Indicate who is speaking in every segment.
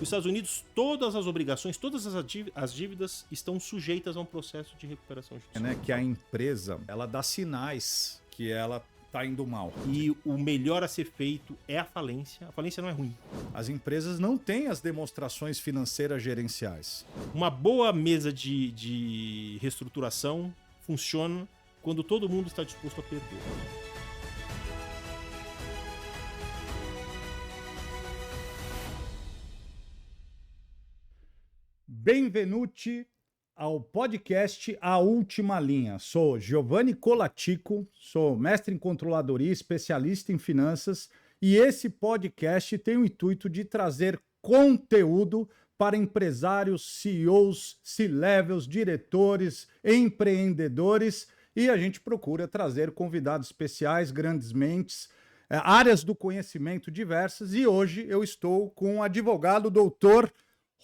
Speaker 1: Nos Estados Unidos, todas as obrigações, todas as dívidas estão sujeitas a um processo de recuperação judicial.
Speaker 2: Que a empresa, ela dá sinais que ela está indo mal.
Speaker 1: E o melhor a ser feito é a falência. A falência não é ruim.
Speaker 2: As empresas não têm as demonstrações financeiras gerenciais.
Speaker 1: Uma boa mesa de reestruturação funciona quando todo mundo está disposto a perder.
Speaker 2: Benvenuti ao podcast A Última Linha. Sou Giovanni Colatico, sou mestre em controladoria, especialista em finanças, e esse podcast tem o intuito de trazer conteúdo para empresários, CEOs, C-levels, diretores, empreendedores, e a gente procura trazer convidados especiais, grandes mentes, áreas do conhecimento diversas, e hoje eu estou com o advogado doutor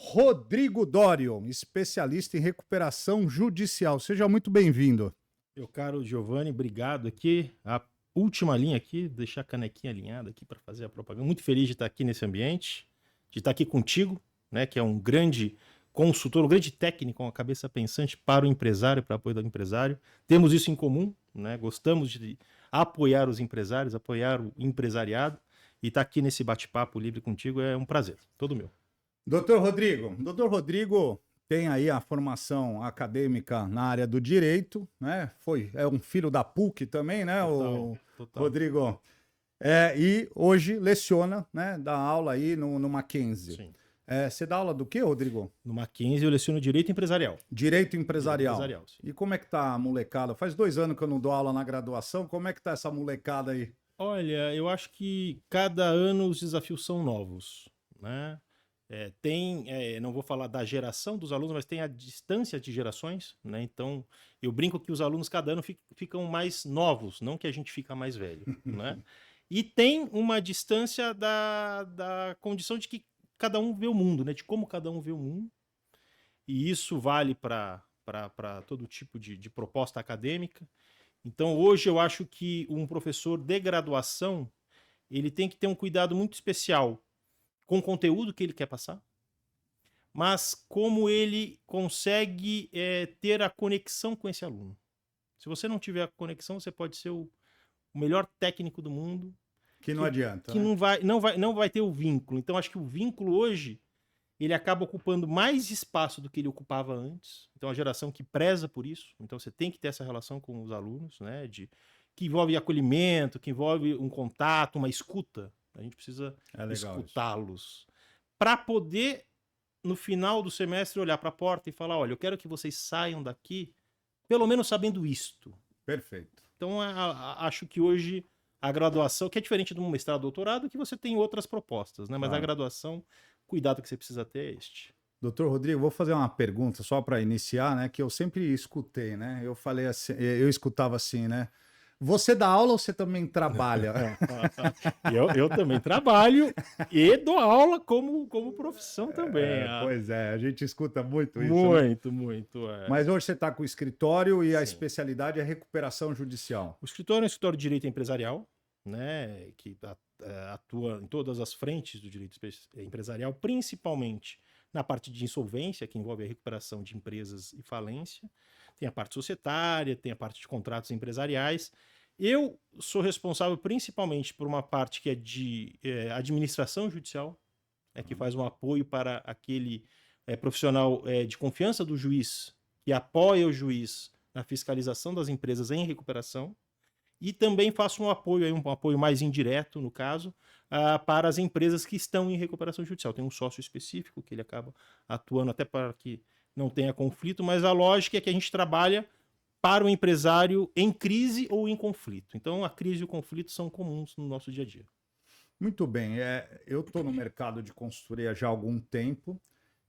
Speaker 2: Rodrigo Dorion, especialista em recuperação judicial. Seja muito bem-vindo.
Speaker 1: Meu caro Giovanni, obrigado aqui. A última linha aqui, deixar a canequinha alinhada aqui para fazer a propaganda. Muito feliz de estar aqui nesse ambiente, de estar aqui contigo, né, que é um grande consultor, um grande técnico, uma cabeça pensante para o empresário, para o apoio do empresário. Temos isso em comum, né? Gostamos de apoiar os empresários, apoiar o empresariado, e estar aqui nesse bate-papo livre contigo é um prazer, todo meu.
Speaker 2: Doutor Rodrigo tem aí a formação acadêmica na área do direito, né? É um filho da PUC também, né? Total. Rodrigo. E hoje leciona, né? Dá aula aí no Mackenzie. Sim. Você dá aula do quê, Rodrigo?
Speaker 1: No Mackenzie eu leciono Direito Empresarial.
Speaker 2: Direito Empresarial.
Speaker 1: Sim.
Speaker 2: E como é que tá a molecada? Faz 2 anos que eu não dou aula na graduação. Como é que tá essa molecada aí?
Speaker 1: Olha, eu acho que cada ano os desafios são novos, né? Não vou falar da geração dos alunos, mas tem a distância de gerações, né? Então, eu brinco que os alunos cada ano ficam mais novos, não que a gente fica mais velho, né? E tem uma distância da condição de que cada um vê o mundo, né? De como cada um vê o mundo. E isso vale para todo tipo de proposta acadêmica. Então, hoje eu acho que um professor de graduação, ele tem que ter um cuidado muito especial com o conteúdo que ele quer passar, mas como ele consegue ter a conexão com esse aluno. Se você não tiver a conexão, você pode ser o melhor técnico do mundo.
Speaker 2: Que não adianta.
Speaker 1: Que né? não vai ter o vínculo. Então, acho que o vínculo hoje, ele acaba ocupando mais espaço do que ele ocupava antes. Então, a geração que preza por isso. Então, você tem que ter essa relação com os alunos, né? Que envolve acolhimento, que envolve um contato, uma escuta. A gente precisa escutá-los para poder, no final do semestre, olhar para a porta e falar, olha, eu quero que vocês saiam daqui pelo menos sabendo isto.
Speaker 2: Perfeito.
Speaker 1: Então, acho que hoje a graduação, que é diferente de um mestrado, doutorado, que você tem outras propostas, né? Mas a graduação, cuidado que você precisa ter é este.
Speaker 2: Doutor Rodrigo, vou fazer uma pergunta só para iniciar, né? Que eu sempre escutei, né? Eu falei assim, eu escutava assim, né? Você dá aula ou você também trabalha?
Speaker 1: Eu também trabalho e dou aula como profissão também.
Speaker 2: Pois é, a gente escuta muito isso.
Speaker 1: Muito.
Speaker 2: Mas hoje você está com o escritório e a especialidade é recuperação judicial.
Speaker 1: O escritório é um escritório de direito empresarial, né, que atua em todas as frentes do direito empresarial, principalmente na parte de insolvência, que envolve a recuperação de empresas e falência. Tem a parte societária, tem a parte de contratos empresariais. Eu sou responsável principalmente por uma parte que é de administração judicial, que faz um apoio para aquele profissional de confiança do juiz, que apoia o juiz na fiscalização das empresas em recuperação. E também faço um apoio mais indireto, no caso, para as empresas que estão em recuperação judicial. Tem um sócio específico que ele acaba atuando até para que não tenha conflito, mas a lógica é que a gente trabalha para o empresário em crise ou em conflito. Então, a crise e o conflito são comuns no nosso dia a dia.
Speaker 2: Muito bem. Eu estou no mercado de consultoria já há algum tempo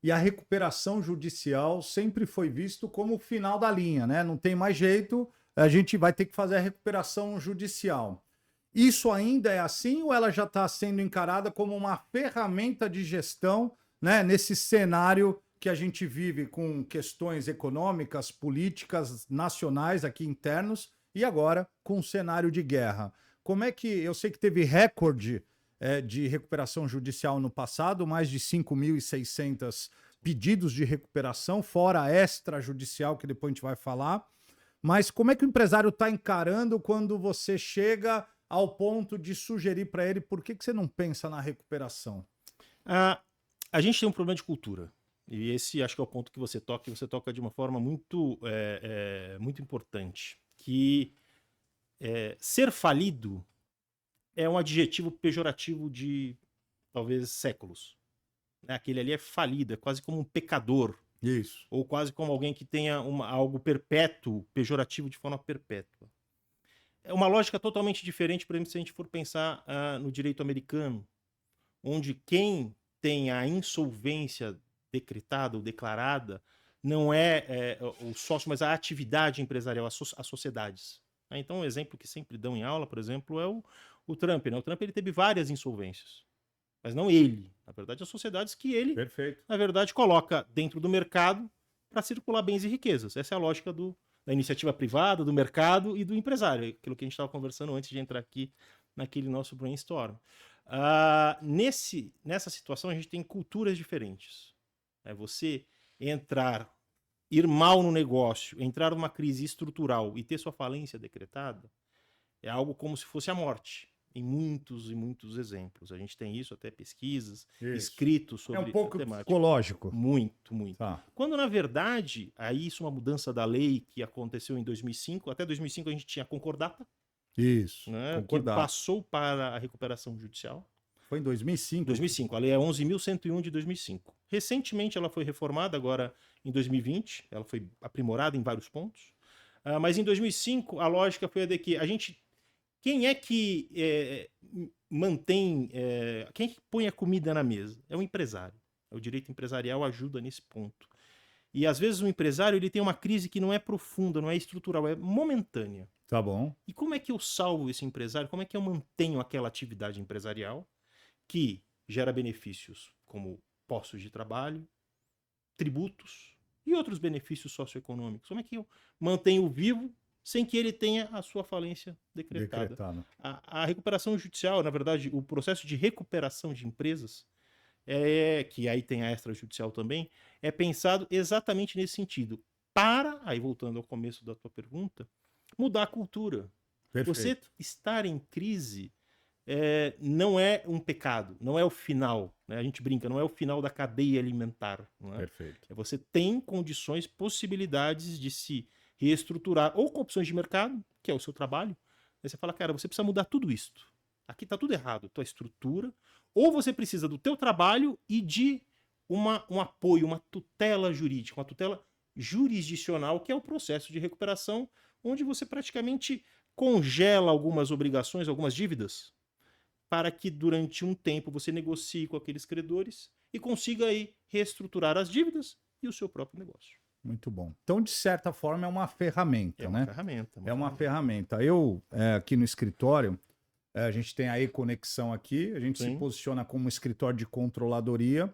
Speaker 2: e a recuperação judicial sempre foi visto como o final da linha, né? Não tem mais jeito, a gente vai ter que fazer a recuperação judicial. Isso ainda é assim ou ela já está sendo encarada como uma ferramenta de gestão, né, nesse cenário que a gente vive com questões econômicas, políticas, nacionais aqui internos e agora com um cenário de guerra? Como é que... Eu sei que teve recorde de recuperação judicial no passado, mais de 5.600 pedidos de recuperação, fora a extrajudicial, que depois a gente vai falar. Mas como é que o empresário está encarando quando você chega ao ponto de sugerir para ele por que você não pensa na recuperação?
Speaker 1: A gente tem um problema de cultura. E esse acho que é o ponto que você toca, e você toca de uma forma muito, muito importante. Que ser falido é um adjetivo pejorativo de talvez séculos. Aquele ali é falido, é quase como um pecador.
Speaker 2: Isso.
Speaker 1: Ou quase como alguém que tenha algo perpétuo, pejorativo de forma perpétua. É uma lógica totalmente diferente, por exemplo, se a gente for pensar no direito americano, onde quem tem a insolvência decretada ou declarada não é o sócio, mas a atividade empresarial, as sociedades. Então, um exemplo que sempre dão em aula, por exemplo, é o Trump. O Trump ele teve várias insolvências, mas não ele. Na verdade, as sociedades que ele,
Speaker 2: Perfeito,
Speaker 1: na verdade, coloca dentro do mercado para circular bens e riquezas. Essa é a lógica da iniciativa privada, do mercado e do empresário. Aquilo que a gente estava conversando antes de entrar aqui naquele nosso brainstorm. Nessa situação, a gente tem culturas diferentes. Você ir mal no negócio, entrar numa crise estrutural e ter sua falência decretada é algo como se fosse a morte. Em muitos e muitos exemplos. A gente tem isso, até pesquisas, escritos sobre
Speaker 2: é um pouco
Speaker 1: a temática.
Speaker 2: Psicológico.
Speaker 1: Muito, muito.
Speaker 2: Tá.
Speaker 1: Quando, na verdade, aí isso é uma mudança da lei que aconteceu em 2005. Até 2005 a gente tinha a concordata.
Speaker 2: Isso,
Speaker 1: Né, que passou para a recuperação judicial.
Speaker 2: Foi em 2005?
Speaker 1: 2005. A lei é 11.101 de 2005. Recentemente ela foi reformada, agora em 2020. Ela foi aprimorada em vários pontos. Mas em 2005 a lógica foi a de que a gente... Quem é que quem é que põe a comida na mesa? É o empresário. O direito empresarial ajuda nesse ponto. E às vezes o empresário ele tem uma crise que não é profunda, não é estrutural, é momentânea.
Speaker 2: Tá bom.
Speaker 1: E como é que eu salvo esse empresário? Como é que eu mantenho aquela atividade empresarial que gera benefícios como postos de trabalho, tributos e outros benefícios socioeconômicos? Como é que eu mantenho vivo sem que ele tenha a sua falência decretada? A recuperação judicial, na verdade, o processo de recuperação de empresas, que aí tem a extrajudicial também, é pensado exatamente nesse sentido. Aí voltando ao começo da tua pergunta, mudar a cultura.
Speaker 2: Perfeito.
Speaker 1: Você estar em crise não é um pecado, não é o final. Né? A gente brinca, não é o final da cadeia alimentar. Não é?
Speaker 2: Perfeito.
Speaker 1: Você tem condições, possibilidades de se reestruturar, ou com opções de mercado, que é o seu trabalho. Aí você fala, cara, você precisa mudar tudo isto. Aqui tá tudo errado, tua estrutura. Ou você precisa do teu trabalho e de um apoio, uma tutela jurídica, uma tutela jurisdicional, que é o processo de recuperação, onde você praticamente congela algumas obrigações, algumas dívidas, para que durante um tempo você negocie com aqueles credores e consiga aí reestruturar as dívidas e o seu próprio negócio.
Speaker 2: Muito bom. Então, de certa forma, é uma ferramenta, né? É uma ferramenta. Eu, aqui no escritório, a gente tem a E-Conexão aqui, a gente se posiciona como escritório de controladoria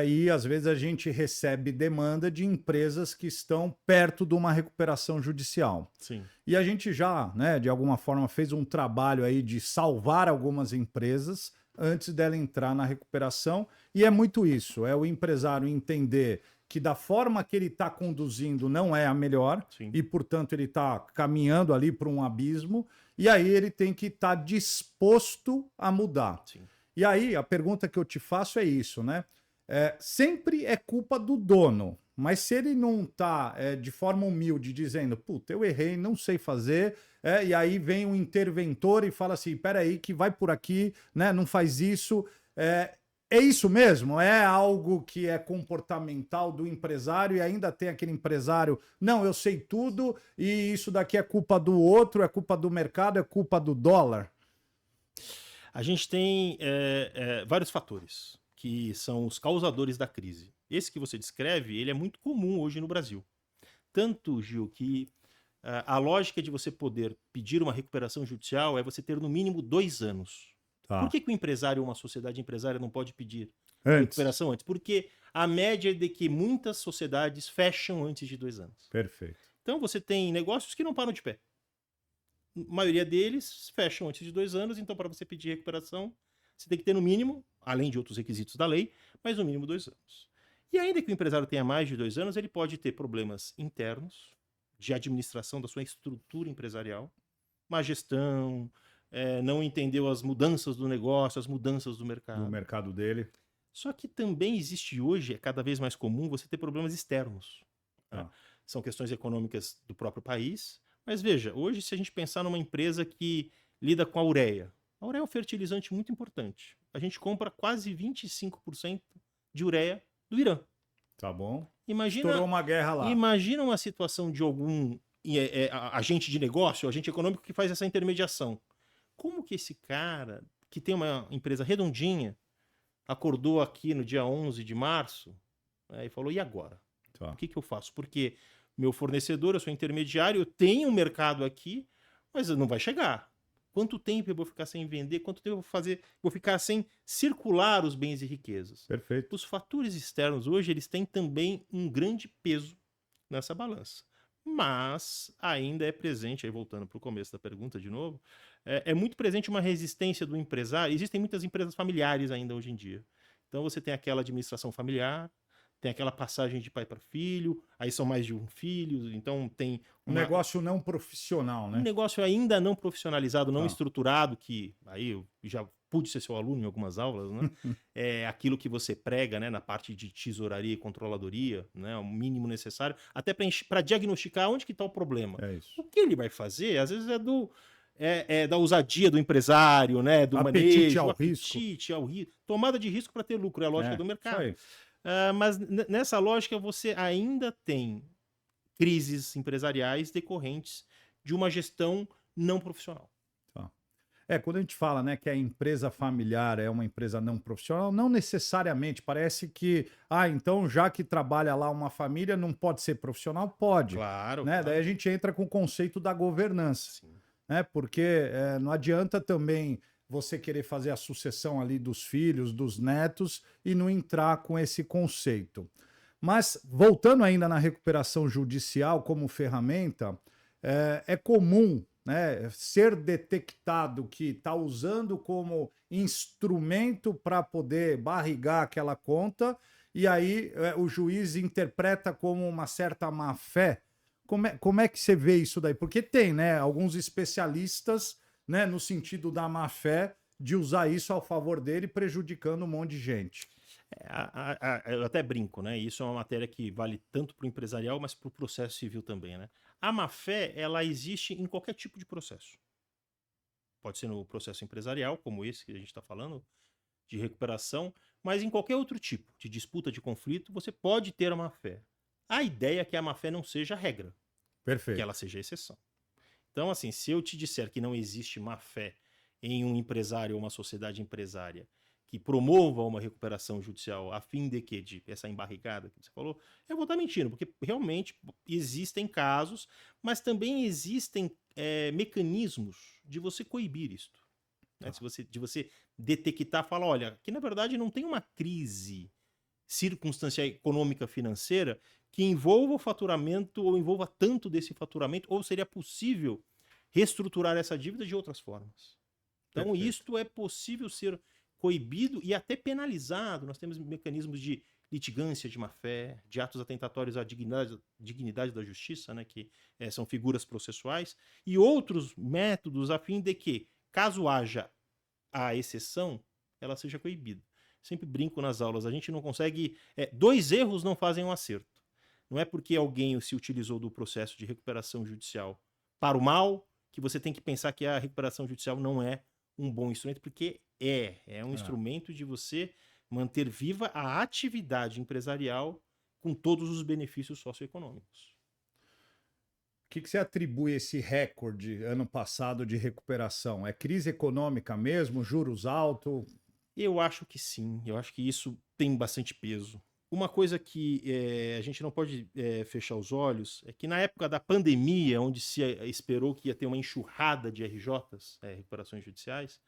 Speaker 2: e, às vezes, a gente recebe demanda de empresas que estão perto de uma recuperação judicial.
Speaker 1: Sim.
Speaker 2: E a gente já, né, de alguma forma, fez um trabalho aí de salvar algumas empresas antes dela entrar na recuperação. E é muito isso, é o empresário entender que da forma que ele está conduzindo não é a melhor. Sim. E, portanto, ele está caminhando ali para um abismo, e aí ele tem que estar disposto a mudar. Sim. E aí, a pergunta que eu te faço é isso, né? Sempre é culpa do dono, mas se ele não está de forma humilde dizendo, puta, eu errei, não sei fazer, e aí vem um interventor e fala assim, peraí, que vai por aqui, né? Não faz isso... É isso mesmo? É algo que é comportamental do empresário e ainda tem aquele empresário, não, eu sei tudo e isso daqui é culpa do outro, é culpa do mercado, é culpa do dólar?
Speaker 1: A gente tem vários fatores que são os causadores da crise. Esse que você descreve, ele é muito comum hoje no Brasil. Tanto, Gil, que a lógica de você poder pedir uma recuperação judicial é você ter no mínimo 2 anos. Tá. Por que o empresário ou uma sociedade empresária não pode pedir recuperação antes? Porque a média é de que muitas sociedades fecham antes de 2 anos.
Speaker 2: Perfeito.
Speaker 1: Então você tem negócios que não param de pé. A maioria deles fecham antes de 2 anos, então para você pedir recuperação, Você tem que ter no mínimo, além de outros requisitos da lei, mas no mínimo 2 anos. E ainda que o empresário tenha mais de 2 anos, ele pode ter problemas internos de administração da sua estrutura empresarial, má gestão, não entendeu as mudanças do negócio, as mudanças do
Speaker 2: No
Speaker 1: mercado.
Speaker 2: mercado dele.
Speaker 1: Só que também existe hoje, é cada vez mais comum, você ter problemas externos. Né? São questões econômicas do próprio país. Mas veja, hoje se a gente pensar numa empresa que lida com a ureia é um fertilizante muito importante. A gente compra quase 25% de ureia do Irã.
Speaker 2: Tá bom.
Speaker 1: Imagina,
Speaker 2: Estourou uma guerra lá.
Speaker 1: imagina uma situação de algum agente de negócio, agente econômico que faz essa intermediação. Como que esse cara, que tem uma empresa redondinha, acordou aqui no dia 11 de março, e falou, e agora?
Speaker 2: Tá.
Speaker 1: O que eu faço? Porque meu fornecedor, eu sou intermediário, eu tenho um mercado aqui, mas não vai chegar. Quanto tempo eu vou ficar sem vender? Quanto tempo eu vou fazer? Vou ficar sem circular os bens e riquezas?
Speaker 2: Perfeito.
Speaker 1: Os fatores externos hoje, eles têm também um grande peso nessa balança. Mas ainda é presente, aí voltando para o começo da pergunta de novo, é muito presente uma resistência do empresário. Existem muitas empresas familiares ainda hoje em dia. Então você tem aquela administração familiar, tem aquela passagem de pai para filho, aí são mais de um filho, então tem
Speaker 2: Um negócio não profissional, né?
Speaker 1: um negócio ainda não profissionalizado, não
Speaker 2: Tá.
Speaker 1: estruturado, que aí eu já pude ser seu aluno em algumas aulas, né? É aquilo que você prega, né, na parte de tesouraria e controladoria, né, o mínimo necessário, até para diagnosticar onde que está o problema.
Speaker 2: É isso.
Speaker 1: O que ele vai fazer, às vezes é da ousadia do empresário, né, do
Speaker 2: Apetite
Speaker 1: manejo,
Speaker 2: ao
Speaker 1: apetite ao risco, tomada de risco para ter lucro, é a lógica do mercado.
Speaker 2: Isso aí.
Speaker 1: Mas nessa lógica você ainda tem crises empresariais decorrentes de uma gestão não profissional.
Speaker 2: Quando a gente fala, né, que a empresa familiar é uma empresa não profissional, não necessariamente. Parece que, então já que trabalha lá uma família, não pode ser profissional? Pode.
Speaker 1: Claro,
Speaker 2: Né?
Speaker 1: claro.
Speaker 2: Daí a gente entra com o conceito da governança.
Speaker 1: Sim.
Speaker 2: Né? Porque não adianta também você querer fazer a sucessão ali dos filhos, dos netos e não entrar com esse conceito. Mas, voltando ainda na recuperação judicial como ferramenta, é comum, né, ser detectado que está usando como instrumento para poder barrigar aquela conta e aí o juiz interpreta como uma certa má-fé. Como é que você vê isso daí? Porque tem, né, alguns especialistas, né, no sentido da má-fé de usar isso ao favor dele, prejudicando um monte de gente.
Speaker 1: Eu até brinco, né? Isso é uma matéria que vale tanto para o empresarial, mas para o processo civil também, né? A má-fé, ela existe em qualquer tipo de processo. Pode ser no processo empresarial, como esse que a gente está falando, de recuperação, mas em qualquer outro tipo de disputa, de conflito, você pode ter a má-fé. A ideia é que a má-fé não seja a regra,
Speaker 2: Perfeito.
Speaker 1: que ela seja a exceção. Então, assim, se eu te disser que não existe má-fé em um empresário ou uma sociedade empresária que promova uma recuperação judicial a fim de que, de essa embarrigada que você falou, eu vou estar mentindo, porque realmente existem casos, mas também existem mecanismos de você coibir isto. Né? De você detectar, falar, olha, que na verdade não tem uma crise circunstancial econômica financeira que envolva o faturamento ou envolva tanto desse faturamento, ou seria possível reestruturar essa dívida de outras formas. Então,
Speaker 2: Perfeito.
Speaker 1: isto é possível ser coibido e até penalizado. Nós temos mecanismos de litigância de má-fé, de atos atentatórios à dignidade da justiça, né, que são figuras processuais, e outros métodos a fim de que, caso haja a exceção, ela seja coibida. Sempre brinco nas aulas, a gente não consegue... 2 erros não fazem um acerto. Não é porque alguém se utilizou do processo de recuperação judicial para o mal que você tem que pensar que a recuperação judicial não é um bom instrumento, porque é um instrumento de você manter viva a atividade empresarial com todos os benefícios socioeconômicos.
Speaker 2: O que você atribui esse recorde ano passado de recuperação? É crise econômica mesmo? Juros altos?
Speaker 1: Eu acho que sim, eu acho que isso tem bastante peso. Uma coisa que a gente não pode fechar os olhos é que na época da pandemia, onde se esperou que ia ter uma enxurrada de RJs, recuperações judiciais,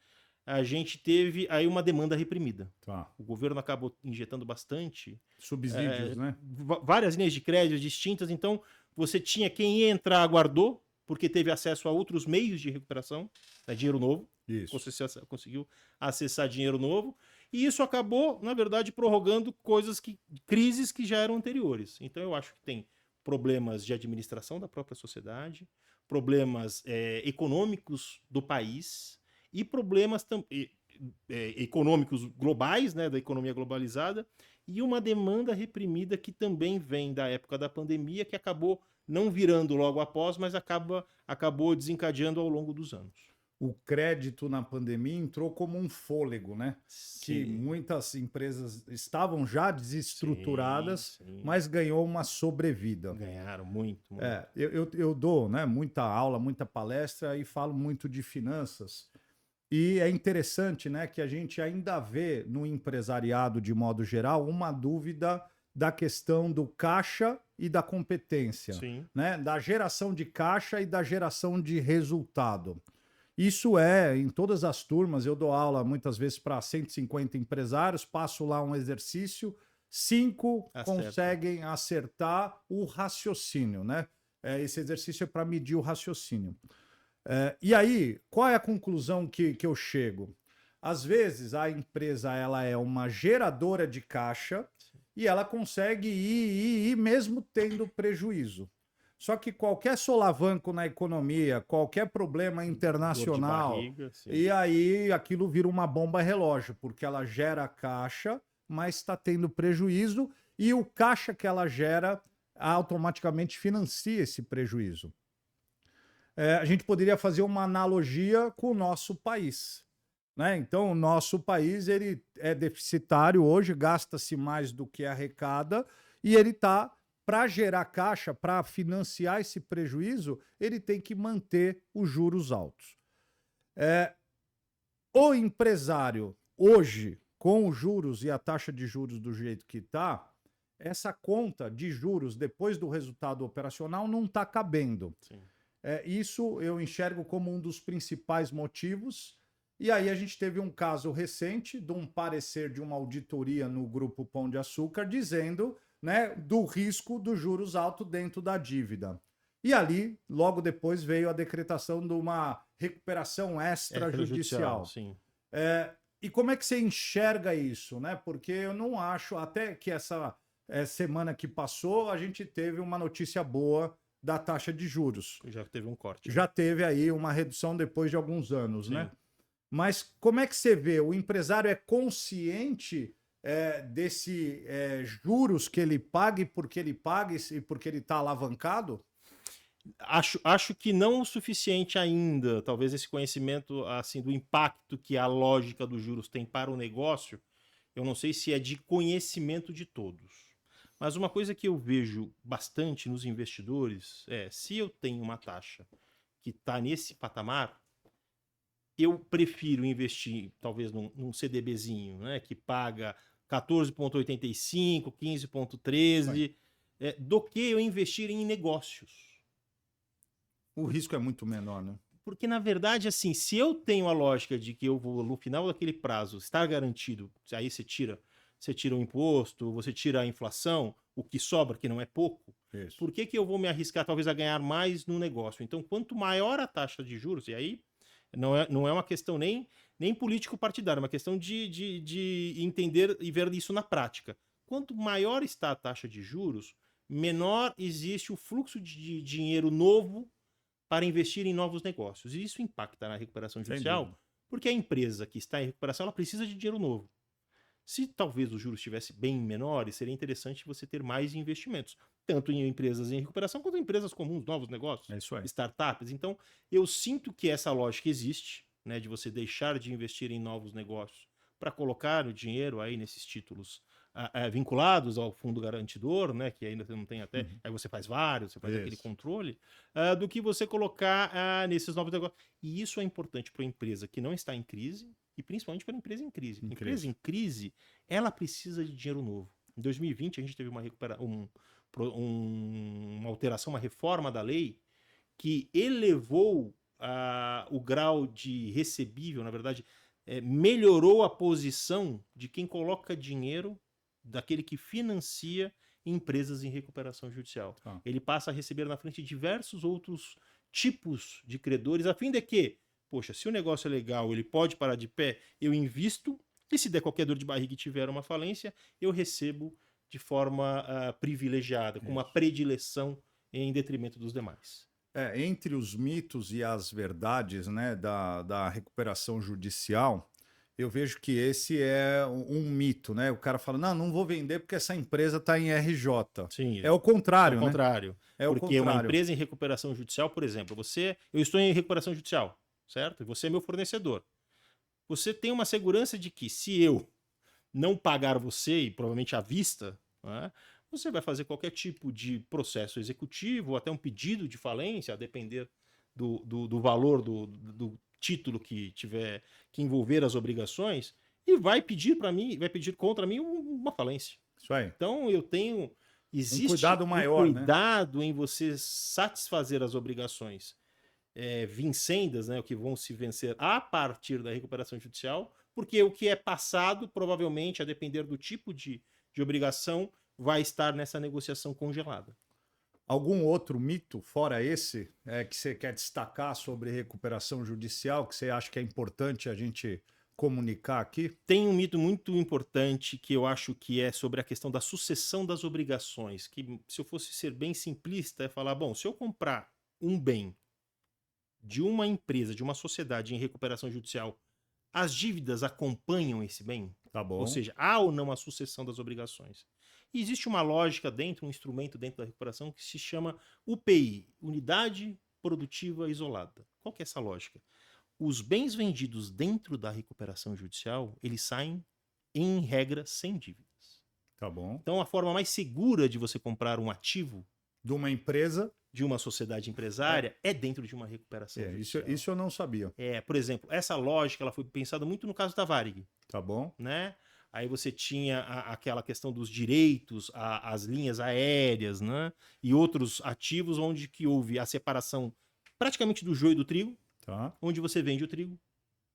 Speaker 1: a gente teve aí uma demanda reprimida.
Speaker 2: Tá.
Speaker 1: O governo acabou injetando bastante
Speaker 2: Subsídios, né?
Speaker 1: várias linhas de crédito distintas, então você tinha quem ia entrar, aguardou, porque teve acesso a outros meios de recuperação, né, dinheiro novo.
Speaker 2: Isso.
Speaker 1: Você conseguiu acessar dinheiro novo. E isso acabou, na verdade, prorrogando crises que já eram anteriores. Então, eu acho que tem problemas de administração da própria sociedade, problemas econômicos do país e problemas econômicos globais, né, da economia globalizada, e uma demanda reprimida que também vem da época da pandemia, que acabou não virando logo após, mas acabou desencadeando ao longo dos anos.
Speaker 2: O crédito na pandemia entrou como um fôlego, né? Que
Speaker 1: Sim.
Speaker 2: muitas empresas estavam já desestruturadas,
Speaker 1: Sim.
Speaker 2: mas ganhou uma sobrevida.
Speaker 1: Ganharam muito.
Speaker 2: Eu dou, né, muita aula, muita palestra e falo muito de finanças. E é interessante, né, que a gente ainda vê no empresariado, de modo geral, uma dúvida da questão do caixa e da competência,
Speaker 1: Sim.
Speaker 2: né? Da geração de caixa e da geração de resultado. Isso em todas as turmas, eu dou aula muitas vezes para 150 empresários, passo lá um exercício, 5 conseguem acertar o raciocínio, né? Esse exercício é para medir o raciocínio. E aí, qual é a conclusão que eu chego? Às vezes, a empresa ela é uma geradora de caixa e ela consegue ir mesmo tendo prejuízo. Só que qualquer solavanco na economia, qualquer problema internacional,
Speaker 1: barriga,
Speaker 2: e aí aquilo vira uma bomba relógio, porque ela gera caixa, mas está tendo prejuízo, e o caixa que ela gera automaticamente financia esse prejuízo. A gente poderia fazer uma analogia com o nosso país, né? Então, o nosso país ele é deficitário hoje, gasta-se mais do que arrecada, e ele está... Para gerar caixa, para financiar esse prejuízo, ele tem que manter os juros altos. O empresário, hoje, com os juros e a taxa de juros do jeito que está, essa conta de juros depois do resultado operacional não está cabendo. Isso eu enxergo como um dos principais motivos. E aí a gente teve um caso recente de um parecer de uma auditoria no Grupo Pão de Açúcar dizendo... né, do risco dos juros altos dentro da dívida. E ali, logo depois, veio a decretação de uma recuperação extrajudicial.
Speaker 1: Sim.
Speaker 2: E como é que você enxerga isso? Né? Porque eu não acho, até que essa semana que passou, a gente teve uma notícia boa da taxa de juros.
Speaker 1: Já teve um corte.
Speaker 2: Já teve aí uma redução depois de alguns anos, né? Mas como é que você vê? O empresário é consciente... desse juros que ele paga e porque ele está alavancado?
Speaker 1: Acho que não o suficiente ainda. Talvez esse conhecimento assim do impacto que a lógica dos juros tem para o negócio, eu não sei se é de conhecimento de todos. Mas uma coisa que eu vejo bastante nos investidores se eu tenho uma taxa que está nesse patamar, eu prefiro investir talvez num CDBzinho, né, que paga 14,85, 15,13, do que eu investir em negócios.
Speaker 2: O risco é muito menor, né?
Speaker 1: Porque, na verdade, assim, se eu tenho a lógica de que eu vou, no final daquele prazo, estar garantido, aí você tira o imposto, você tira a inflação, o que sobra, que não é pouco,
Speaker 2: Isso.
Speaker 1: por que eu vou me arriscar, talvez, a ganhar mais no negócio? Então, quanto maior a taxa de juros, e aí não é uma questão nem político-partidária, é uma questão de entender e ver isso na prática. Quanto maior está a taxa de juros, menor existe o fluxo de dinheiro novo para investir em novos negócios. E isso impacta na recuperação judicial, porque a empresa que está em recuperação ela precisa de dinheiro novo. Se talvez os juros estivessem bem menores, seria interessante você ter mais investimentos, tanto em empresas em recuperação quanto em empresas comuns, novos negócios, startups. Então, eu sinto que essa lógica existe, né, de você deixar de investir em novos negócios para colocar o dinheiro aí nesses títulos vinculados ao fundo garantidor, né, que ainda não tem até, aí você faz vários, você faz aquele controle, do que você colocar nesses novos negócios. E isso é importante para a empresa que não está em crise, e principalmente para a empresa em crise. A empresa em crise, ela precisa de dinheiro novo. Em 2020, a gente teve uma alteração, uma reforma da lei que elevou o grau de recebível, na verdade, melhorou a posição de quem coloca dinheiro, daquele que financia empresas em recuperação judicial. Ele passa a receber na frente diversos outros tipos de credores, a fim de que, poxa, se o negócio é legal, ele pode parar de pé, eu invisto, e se der qualquer dor de barriga e tiver uma falência, eu recebo de forma privilegiada, com uma predileção em detrimento dos demais.
Speaker 2: Entre os mitos e as verdades, né, da recuperação judicial, eu vejo que esse é um mito, né? O cara fala, não vou vender porque essa empresa está em RJ.
Speaker 1: Sim,
Speaker 2: É o contrário,
Speaker 1: ao
Speaker 2: né?
Speaker 1: contrário.
Speaker 2: É o
Speaker 1: Porque uma
Speaker 2: contrário.
Speaker 1: empresa em recuperação judicial, por exemplo, eu estou em recuperação judicial, certo? E você é meu fornecedor. Você tem uma segurança de que se eu não pagar você, e provavelmente à vista, né, você vai fazer qualquer tipo de processo executivo ou até um pedido de falência, a depender do valor do título que tiver que envolver as obrigações, e vai pedir para mim, vai pedir contra mim uma falência.
Speaker 2: Isso aí.
Speaker 1: Então eu tenho. Existe
Speaker 2: cuidado maior,
Speaker 1: um cuidado, né, em você satisfazer as obrigações vincendas, né, o que vão se vencer a partir da recuperação judicial, porque o que é passado, provavelmente, a depender do tipo de obrigação, vai estar nessa negociação congelada.
Speaker 2: Algum outro mito, fora esse, que você quer destacar sobre recuperação judicial, que você acha que é importante a gente comunicar aqui?
Speaker 1: Tem um mito muito importante que eu acho que é sobre a questão da sucessão das obrigações, que se eu fosse ser bem simplista, é falar, bom, se eu comprar um bem de uma empresa, de uma sociedade em recuperação judicial, as dívidas acompanham esse bem?
Speaker 2: Tá bom.
Speaker 1: Ou seja, há ou não a sucessão das obrigações? E existe uma lógica dentro, um instrumento dentro da recuperação que se chama UPI, Unidade Produtiva Isolada. Qual que é essa lógica? Os bens vendidos dentro da recuperação judicial, eles saem, em regra, sem dívidas.
Speaker 2: Tá bom.
Speaker 1: Então, a forma mais segura de você comprar um ativo
Speaker 2: de uma empresa,
Speaker 1: de uma sociedade empresária, é dentro de uma recuperação judicial.
Speaker 2: Isso eu não sabia.
Speaker 1: Por exemplo, essa lógica ela foi pensada muito no caso da Varig.
Speaker 2: Tá bom.
Speaker 1: Né? Aí você tinha aquela questão dos direitos, as linhas aéreas, né? E outros ativos onde que houve a separação praticamente do joio e do trigo, onde você vende o trigo,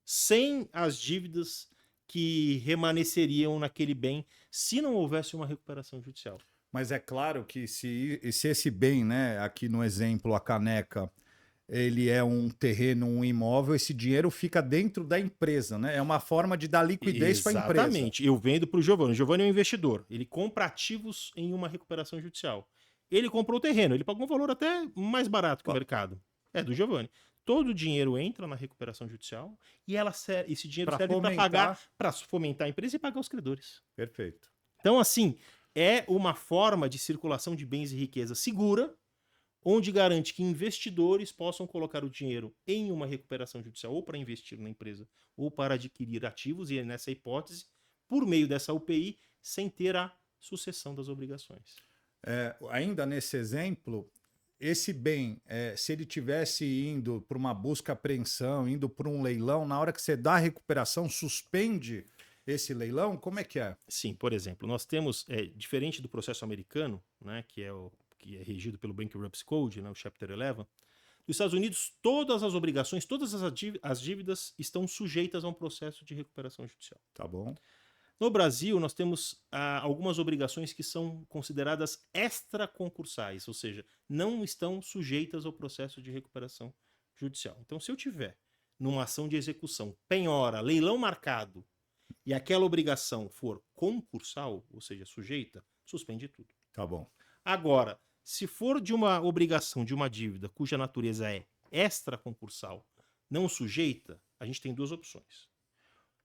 Speaker 1: sem as dívidas que remanesceriam naquele bem se não houvesse uma recuperação judicial.
Speaker 2: Mas é claro que se esse bem, né, aqui no exemplo, a caneca, ele é um terreno, um imóvel, esse dinheiro fica dentro da empresa, né? É uma forma de dar liquidez para a empresa.
Speaker 1: Exatamente. Eu vendo para o Giovanni. O Giovanni é um investidor. Ele compra ativos em uma recuperação judicial. Ele comprou o terreno. Ele pagou um valor até mais barato que o mercado. É do Giovanni. Todo o dinheiro entra na recuperação judicial e esse dinheiro serve para pagar, para fomentar a empresa e pagar os credores.
Speaker 2: Perfeito.
Speaker 1: Então, assim, é uma forma de circulação de bens e riqueza segura, onde garante que investidores possam colocar o dinheiro em uma recuperação judicial ou para investir na empresa ou para adquirir ativos, e nessa hipótese, por meio dessa UPI, sem ter a sucessão das obrigações.
Speaker 2: Ainda nesse exemplo, esse bem, se ele tivesse indo para uma busca-apreensão, indo para um leilão, na hora que você dá a recuperação, suspende esse leilão? Como é que é?
Speaker 1: Sim, por exemplo, nós temos, diferente do processo americano, né, que é regido pelo Bankruptcy Code, né, o Chapter 11, nos Estados Unidos, todas as obrigações, todas as dívidas estão sujeitas a um processo de recuperação judicial.
Speaker 2: Tá bom.
Speaker 1: No Brasil, nós temos algumas obrigações que são consideradas extraconcursais, ou seja, não estão sujeitas ao processo de recuperação judicial. Então, se eu tiver numa ação de execução, penhora, leilão marcado, e aquela obrigação for concursal, ou seja, sujeita, suspende tudo.
Speaker 2: Tá bom.
Speaker 1: Agora, se for de uma obrigação, de uma dívida cuja natureza é extraconcursal, não sujeita, a gente tem duas opções.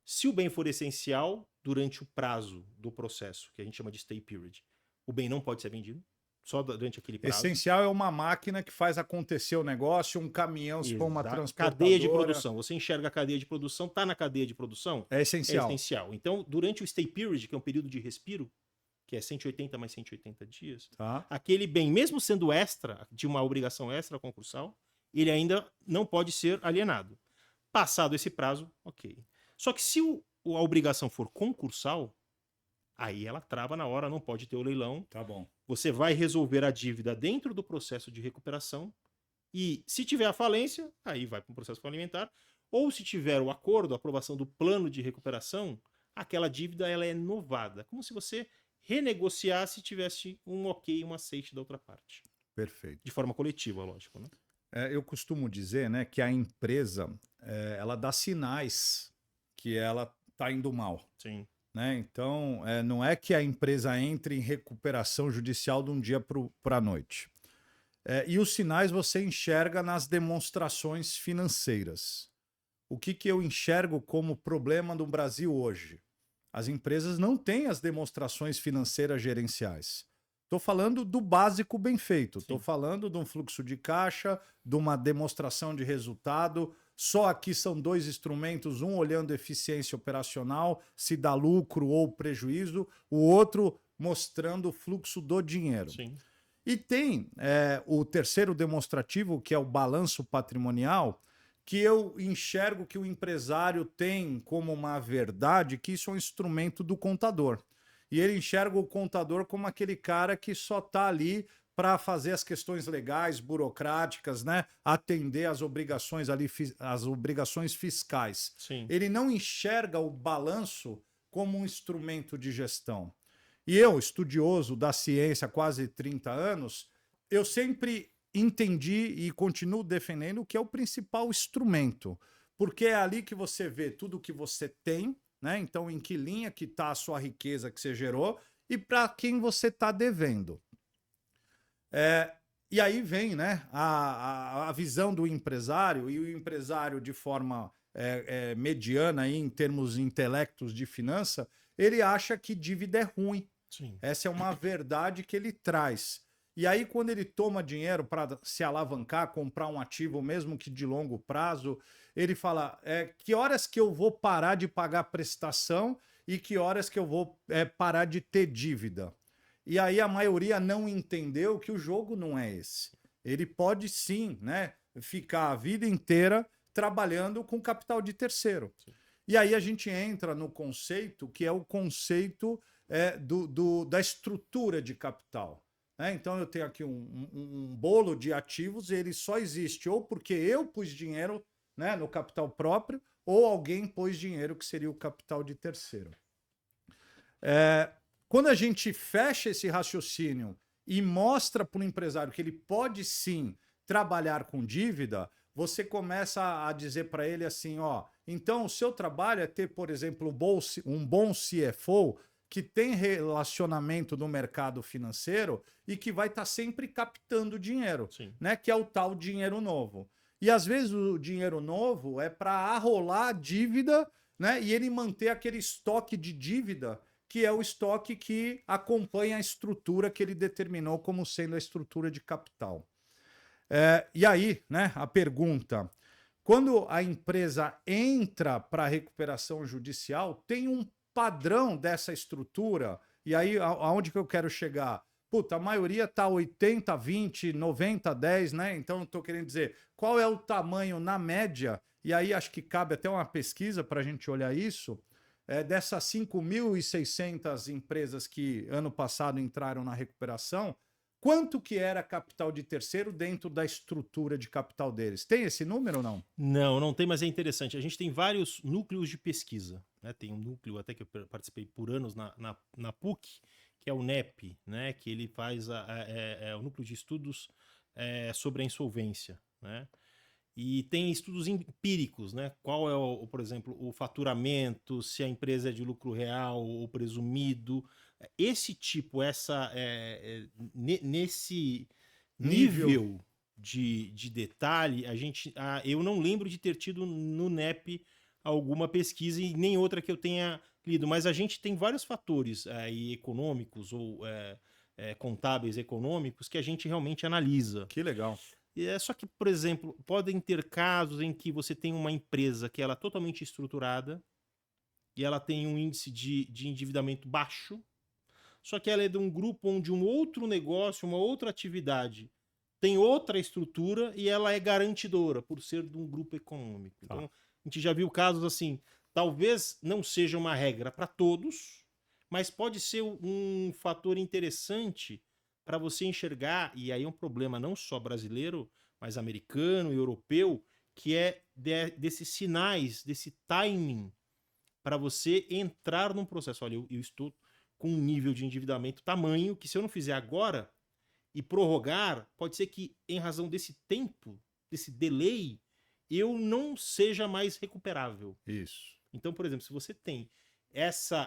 Speaker 1: Se o bem for essencial durante o prazo do processo, que a gente chama de stay period, o bem não pode ser vendido, só durante aquele prazo.
Speaker 2: Essencial é uma máquina que faz acontecer o negócio, um caminhão, se for uma transportadora.
Speaker 1: Cadeia de produção. Você enxerga a cadeia de produção, está na cadeia de produção?
Speaker 2: É essencial.
Speaker 1: É essencial. Então, durante o stay period, que é um período de respiro, que é 180 mais 180 dias, aquele bem, mesmo sendo extra, de uma obrigação extra concursal, ele ainda não pode ser alienado. Passado esse prazo, ok. Só que se a obrigação for concursal, aí ela trava na hora, não pode ter o leilão.
Speaker 2: Tá bom.
Speaker 1: Você vai resolver a dívida dentro do processo de recuperação e, se tiver a falência, aí vai para o processo falimentar. Ou se tiver o acordo, a aprovação do plano de recuperação, aquela dívida ela é novada, como se você renegociasse e tivesse um ok, um aceite da outra parte.
Speaker 2: Perfeito.
Speaker 1: De forma coletiva, lógico, né?
Speaker 2: Eu costumo dizer, né, que a empresa ela dá sinais que ela está indo mal.
Speaker 1: Sim.
Speaker 2: Né? Então, não é que a empresa entre em recuperação judicial de um dia para a noite. E os sinais você enxerga nas demonstrações financeiras. O que eu enxergo como problema no Brasil hoje? As empresas não têm as demonstrações financeiras gerenciais. Estou falando do básico bem feito. Estou
Speaker 1: Sim.
Speaker 2: falando de um fluxo de caixa, de uma demonstração de resultado. Só aqui são dois instrumentos, um olhando eficiência operacional, se dá lucro ou prejuízo, o outro mostrando o fluxo do dinheiro.
Speaker 1: Sim.
Speaker 2: E tem o terceiro demonstrativo, que é o balanço patrimonial, que eu enxergo que o empresário tem como uma verdade que isso é um instrumento do contador. E ele enxerga o contador como aquele cara que só está ali para fazer as questões legais, burocráticas, né? Atender às obrigações ali, as obrigações fiscais.
Speaker 1: Sim.
Speaker 2: Ele não enxerga o balanço como um instrumento de gestão. E eu, estudioso da ciência há quase 30 anos, eu sempre entendi e continuo defendendo que é o principal instrumento, porque é ali que você vê tudo que você tem, né? Então, em que linha que está a sua riqueza que você gerou e para quem você está devendo. E aí vem, né, a visão do empresário, e o empresário de forma mediana aí, em termos intelectos de finança, ele acha que dívida é ruim.
Speaker 1: Sim.
Speaker 2: Essa é uma verdade que ele traz. E aí, quando ele toma dinheiro para se alavancar, comprar um ativo, mesmo que de longo prazo, ele fala: que horas que eu vou parar de pagar prestação e que horas que eu vou parar de ter dívida? E aí a maioria não entendeu que o jogo não é esse. Ele pode sim, né, ficar a vida inteira trabalhando com capital de terceiro. Sim. E aí a gente entra no conceito que é o conceito da estrutura de capital. Então eu tenho aqui um bolo de ativos, e ele só existe ou porque eu pus dinheiro, né, no capital próprio, ou alguém pôs dinheiro, que seria o capital de terceiro. Quando a gente fecha esse raciocínio e mostra para o empresário que ele pode sim trabalhar com dívida, você começa a dizer para ele assim, então o seu trabalho é ter, por exemplo, um bom CFO que tem relacionamento no mercado financeiro e que vai estar sempre captando dinheiro, né? Que é o tal dinheiro novo. E às vezes o dinheiro novo é para arrolar a dívida, né? E ele manter aquele estoque de dívida, que é o estoque que acompanha a estrutura que ele determinou como sendo a estrutura de capital. E aí, né, a pergunta: quando a empresa entra para a recuperação judicial, tem um padrão dessa estrutura? E aí, aonde que eu quero chegar? Puta, a maioria está 80, 20, 90, 10, né? Então, eu estou querendo dizer, qual é o tamanho na média? E aí, acho que cabe até uma pesquisa para a gente olhar isso. Dessas 5.600 empresas que ano passado entraram na recuperação, quanto que era capital de terceiro dentro da estrutura de capital deles? Tem esse número ou não?
Speaker 1: Não, não tem, mas é interessante. A gente tem vários núcleos de pesquisa, né? Tem um núcleo até que eu participei por anos na PUC, que é o NEP, né? Que ele faz o núcleo de estudos sobre a insolvência, né? E tem estudos empíricos, né? Qual é, por exemplo, o faturamento, se a empresa é de lucro real ou presumido. Esse tipo, nesse nível de detalhe, eu não lembro de ter tido no NEP alguma pesquisa e nem outra que eu tenha lido, mas a gente tem vários fatores aí econômicos ou contábeis econômicos que a gente realmente analisa.
Speaker 2: Que legal.
Speaker 1: Só que, por exemplo, podem ter casos em que você tem uma empresa que ela é totalmente estruturada e ela tem um índice de endividamento baixo, só que ela é de um grupo onde um outro negócio, uma outra atividade tem outra estrutura e ela é garantidora por ser de um grupo econômico. Então, a gente já viu casos assim, talvez não seja uma regra para todos, mas pode ser um fator interessante para você enxergar, e aí é um problema não só brasileiro, mas americano e europeu, que é desses sinais, desse timing, para você entrar num processo. Olha, eu estou com um nível de endividamento tamanho que se eu não fizer agora e prorrogar, pode ser que em razão desse tempo desse delay, eu não seja mais recuperável.
Speaker 2: Isso.
Speaker 1: Então, por exemplo, se você tem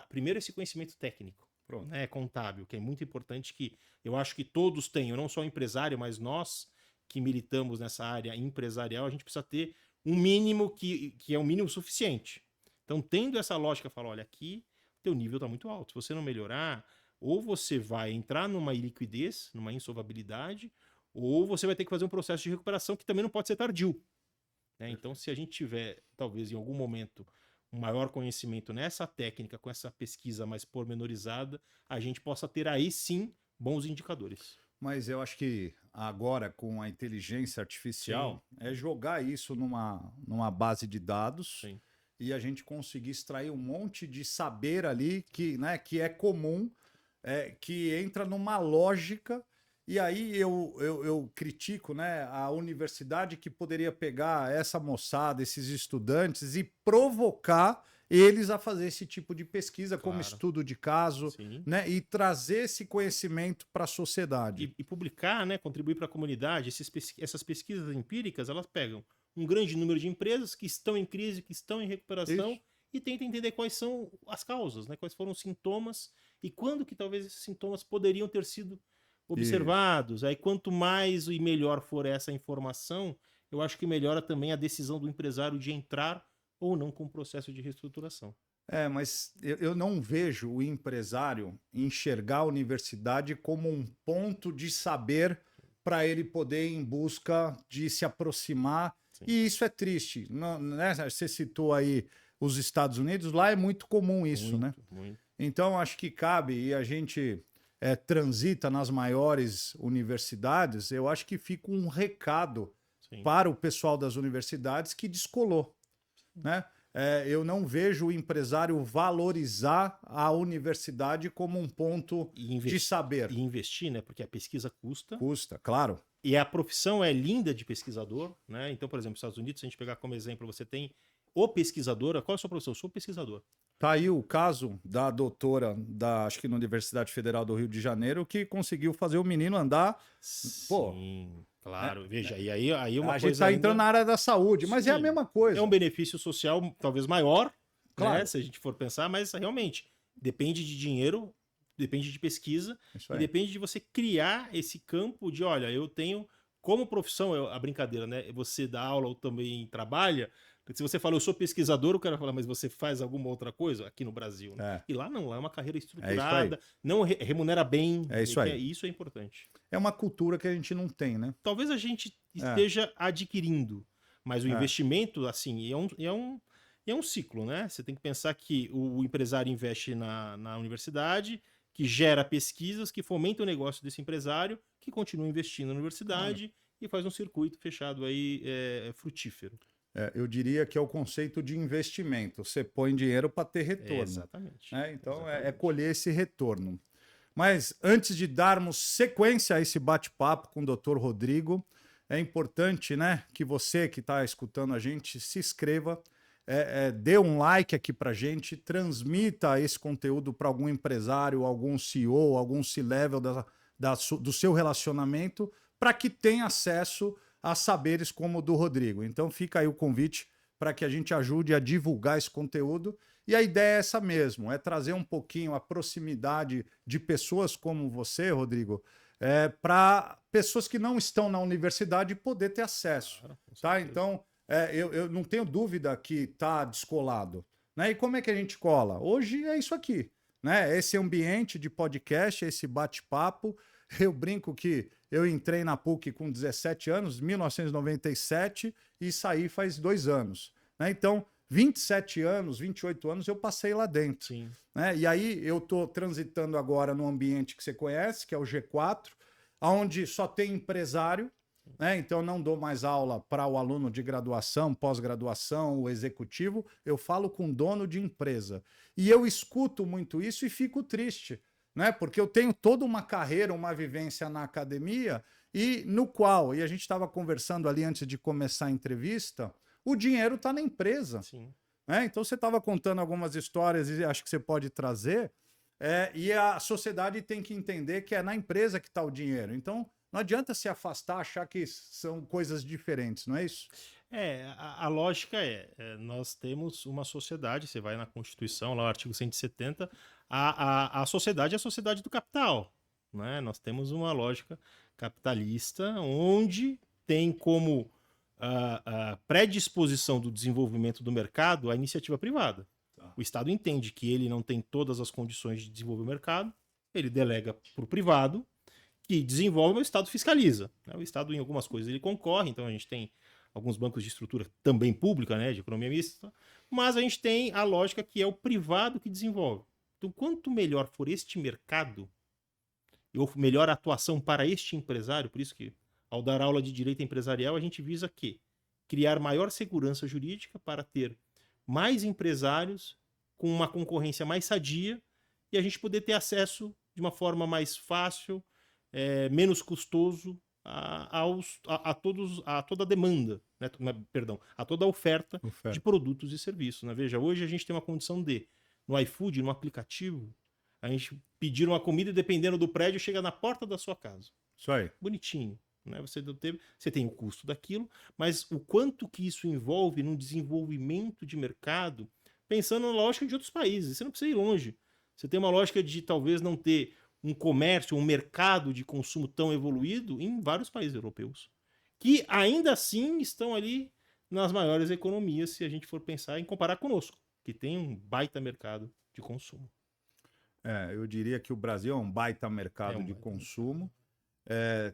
Speaker 1: primeiro esse conhecimento técnico, né, contábil, que é muito importante, que eu acho que todos tenham, não só o empresário, mas nós que militamos nessa área empresarial, a gente precisa ter um mínimo que é um mínimo suficiente. Então, tendo essa lógica, fala, olha, aqui teu nível está muito alto. Se você não melhorar, ou você vai entrar numa iliquidez, numa insolvabilidade, ou você vai ter que fazer um processo de recuperação que também não pode ser tardio. Né? Então, se a gente tiver, talvez, em algum momento, um maior conhecimento nessa técnica, com essa pesquisa mais pormenorizada, a gente possa ter aí sim bons indicadores.
Speaker 2: Mas eu acho que agora, com a inteligência artificial, é jogar isso numa base de dados e a gente conseguir extrair um monte de saber ali que, né, que é comum, que entra numa lógica. E aí eu critico, né, a universidade que poderia pegar essa moçada, esses estudantes e provocar eles a fazer esse tipo de pesquisa, como estudo de caso, né, e trazer esse conhecimento para a sociedade.
Speaker 1: E publicar, né, contribuir para a comunidade. Essas pesquisas empíricas, elas pegam um grande número de empresas que estão em crise, que estão em recuperação, e tentam entender quais são as causas, né, quais foram os sintomas e quando que talvez esses sintomas poderiam ter sido observados. Aí quanto mais e melhor for essa informação, eu acho que melhora também a decisão do empresário de entrar ou não com o processo de reestruturação.
Speaker 2: Mas eu não vejo o empresário enxergar a universidade como um ponto de saber para ele poder ir em busca de se aproximar. E isso é triste. Não, né? Você citou aí os Estados Unidos, lá é muito comum isso, né?
Speaker 1: Muito.
Speaker 2: Então, acho que cabe, e a gente transita nas maiores universidades, eu acho que fica um recado para o pessoal das universidades que descolou, né? Eu não vejo o empresário valorizar a universidade como um ponto de saber.
Speaker 1: E investir, né? Porque a pesquisa custa.
Speaker 2: Custa, claro.
Speaker 1: E a profissão é linda de pesquisador, né? Então, por exemplo, nos Estados Unidos, se a gente pegar como exemplo, você tem o pesquisador. Qual é a sua profissão? Eu sou pesquisador.
Speaker 2: Tá aí o caso da doutora, acho que na Universidade Federal do Rio de Janeiro, que conseguiu fazer o menino andar.
Speaker 1: Sim, claro. Veja, e aí uma coisa.
Speaker 2: A gente está entrando na área da saúde, mas é a mesma coisa.
Speaker 1: É um benefício social talvez maior, claro, né, se a gente for pensar, mas realmente depende de dinheiro, depende de pesquisa, e depende de você criar esse campo de, olha, eu tenho como profissão, a brincadeira, né? Você dá aula ou também trabalha. Se você fala, eu sou pesquisador, o cara fala, mas você faz alguma outra coisa aqui no Brasil, né? E lá não, lá é uma carreira estruturada, não remunera bem.
Speaker 2: Isso aí.
Speaker 1: Isso é importante.
Speaker 2: É uma cultura que a gente não tem, né?
Speaker 1: Talvez a gente esteja adquirindo, mas o investimento, assim, é um ciclo, né? Você tem que pensar que o empresário investe na universidade, que gera pesquisas, que fomenta o negócio desse empresário, que continua investindo na universidade e faz um circuito fechado aí frutífero.
Speaker 2: Eu diria que é o conceito de investimento. Você põe dinheiro para ter retorno.
Speaker 1: Exatamente.
Speaker 2: Né? Então, é colher esse retorno. Mas antes de darmos sequência a esse bate-papo com o Dr. Rodrigo, é importante, né, que você que está escutando a gente se inscreva, dê um like aqui para a gente, transmita esse conteúdo para algum empresário, algum CEO, algum C-level do seu relacionamento, para que tenha acesso a saberes como o do Rodrigo. Então fica aí o convite para que a gente ajude a divulgar esse conteúdo. E a ideia é essa mesmo, é trazer um pouquinho a proximidade de pessoas como você, Rodrigo, para pessoas que não estão na universidade poder ter acesso. Tá? Então, eu não tenho dúvida que está descolado. Né? E como é que a gente cola? Hoje é isso aqui. Né? Esse ambiente de podcast, esse bate-papo. Eu brinco que eu entrei na PUC com 17 anos, 1997, e saí faz 2 anos. Né? Então, 27 anos, 28 anos, eu passei lá dentro.
Speaker 1: Sim.
Speaker 2: Né? E aí eu estou transitando agora num ambiente que você conhece, que é o G4, onde só tem empresário. Né? Então, não dou mais aula para o aluno de graduação, pós-graduação, o executivo. Eu falo com dono de empresa. E eu escuto muito isso e fico triste. Né? Porque eu tenho toda uma carreira, uma vivência na academia e no qual, e a gente estava conversando ali antes de começar a entrevista, o dinheiro está na empresa.
Speaker 1: Sim.
Speaker 2: Né? Então você estava contando algumas histórias e acho que você pode trazer. e a sociedade tem que entender que é na empresa que está o dinheiro. Então, não adianta se afastar, achar que são coisas diferentes, não é isso?
Speaker 1: A lógica nós temos uma sociedade, você vai na Constituição, lá o artigo 170, a sociedade é a sociedade do capital, né? Nós temos uma lógica capitalista onde tem como a predisposição do desenvolvimento do mercado a iniciativa privada.
Speaker 2: Tá.
Speaker 1: O Estado entende que ele não tem todas as condições de desenvolver o mercado, ele delega para o privado, que desenvolve, mas o Estado fiscaliza, né? O Estado, em algumas coisas, ele concorre, então a gente tem alguns bancos de estrutura também pública, né, de economia mista, mas a gente tem a lógica que é o privado que desenvolve. Então, quanto melhor for este mercado, ou melhor a atuação para este empresário, por isso que, ao dar aula de direito empresarial, a gente visa que criar maior segurança jurídica para ter mais empresários com uma concorrência mais sadia e a gente poder ter acesso de uma forma mais fácil, menos custoso a toda a demanda, né? Perdão, a toda a oferta de produtos e serviços. Né? Veja, hoje a gente tem uma condição de, no iFood, no aplicativo, a gente pedir uma comida e dependendo do prédio chega na porta da sua casa.
Speaker 2: Isso aí.
Speaker 1: Bonitinho. Né? Você tem o custo daquilo, mas o quanto que isso envolve num desenvolvimento de mercado, pensando na lógica de outros países. Você não precisa ir longe. Você tem uma lógica de talvez não ter um comércio, um mercado de consumo tão evoluído em vários países europeus, que ainda assim estão ali nas maiores economias, se a gente for pensar em comparar conosco, que tem um baita mercado de consumo.
Speaker 2: Eu diria que o Brasil é um baita mercado de consumo.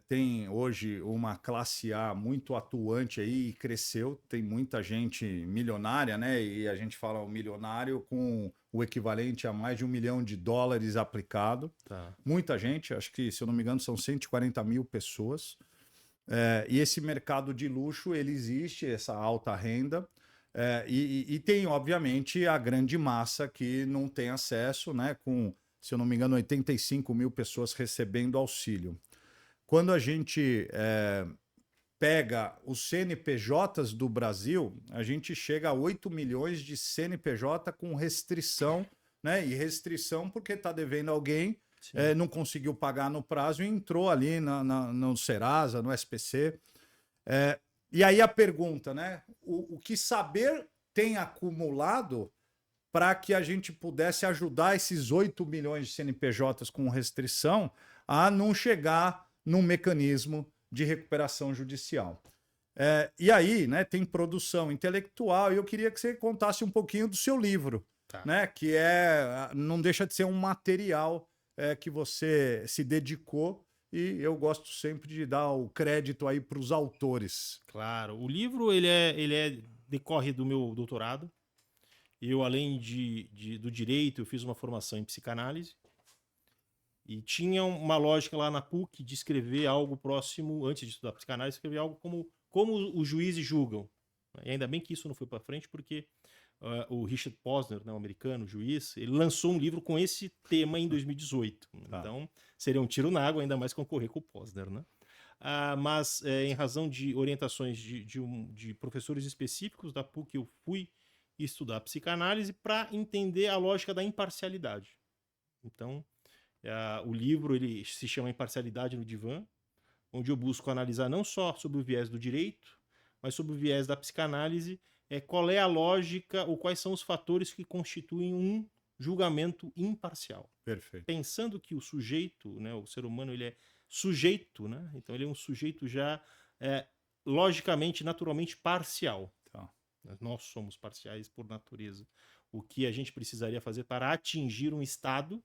Speaker 2: Tem hoje uma classe A muito atuante aí e cresceu. Tem muita gente milionária, né? E a gente fala o milionário com o equivalente a mais de $1 milhão aplicado.
Speaker 1: Tá.
Speaker 2: Muita gente, acho que, se eu não me engano, são 140 mil pessoas. E esse mercado de luxo, ele existe, essa alta renda. E tem, obviamente, a grande massa que não tem acesso, né? Com, se eu não me engano, 85 mil pessoas recebendo auxílio. Quando a gente pega os CNPJs do Brasil, a gente chega a 8 milhões de CNPJ com restrição, né? E restrição porque está devendo alguém, não conseguiu pagar no prazo e entrou ali no Serasa, no SPC. E aí a pergunta, né? O que saber tem acumulado para que a gente pudesse ajudar esses 8 milhões de CNPJs com restrição a não chegar num mecanismo de recuperação judicial. E aí, né, tem produção intelectual, e eu queria que você contasse um pouquinho do seu livro, né, que não deixa de ser um material que você se dedicou, e eu gosto sempre de dar o crédito aí para os autores.
Speaker 1: Claro, o livro decorre do meu doutorado. Eu, além do direito, eu fiz uma formação em psicanálise. E tinha uma lógica lá na PUC de escrever algo próximo, antes de estudar psicanálise, escrever algo como os juízes julgam. E ainda bem que isso não foi para frente, porque o Richard Posner, né, o americano, juiz, ele lançou um livro com esse tema em 2018. Então, seria um tiro na água, ainda mais concorrer com o Posner, né? Mas, em razão de orientações de professores específicos da PUC, eu fui estudar psicanálise para entender a lógica da imparcialidade. Então, o livro ele se chama Imparcialidade no Divã, onde eu busco analisar não só sobre o viés do direito, mas sobre o viés da psicanálise, qual é a lógica ou quais são os fatores que constituem um julgamento imparcial.
Speaker 2: Perfeito.
Speaker 1: Pensando que o sujeito, né, o ser humano, ele é sujeito, né? Então ele é um sujeito já logicamente, naturalmente parcial.
Speaker 2: Tá.
Speaker 1: Nós somos parciais por natureza. O que a gente precisaria fazer para atingir um estado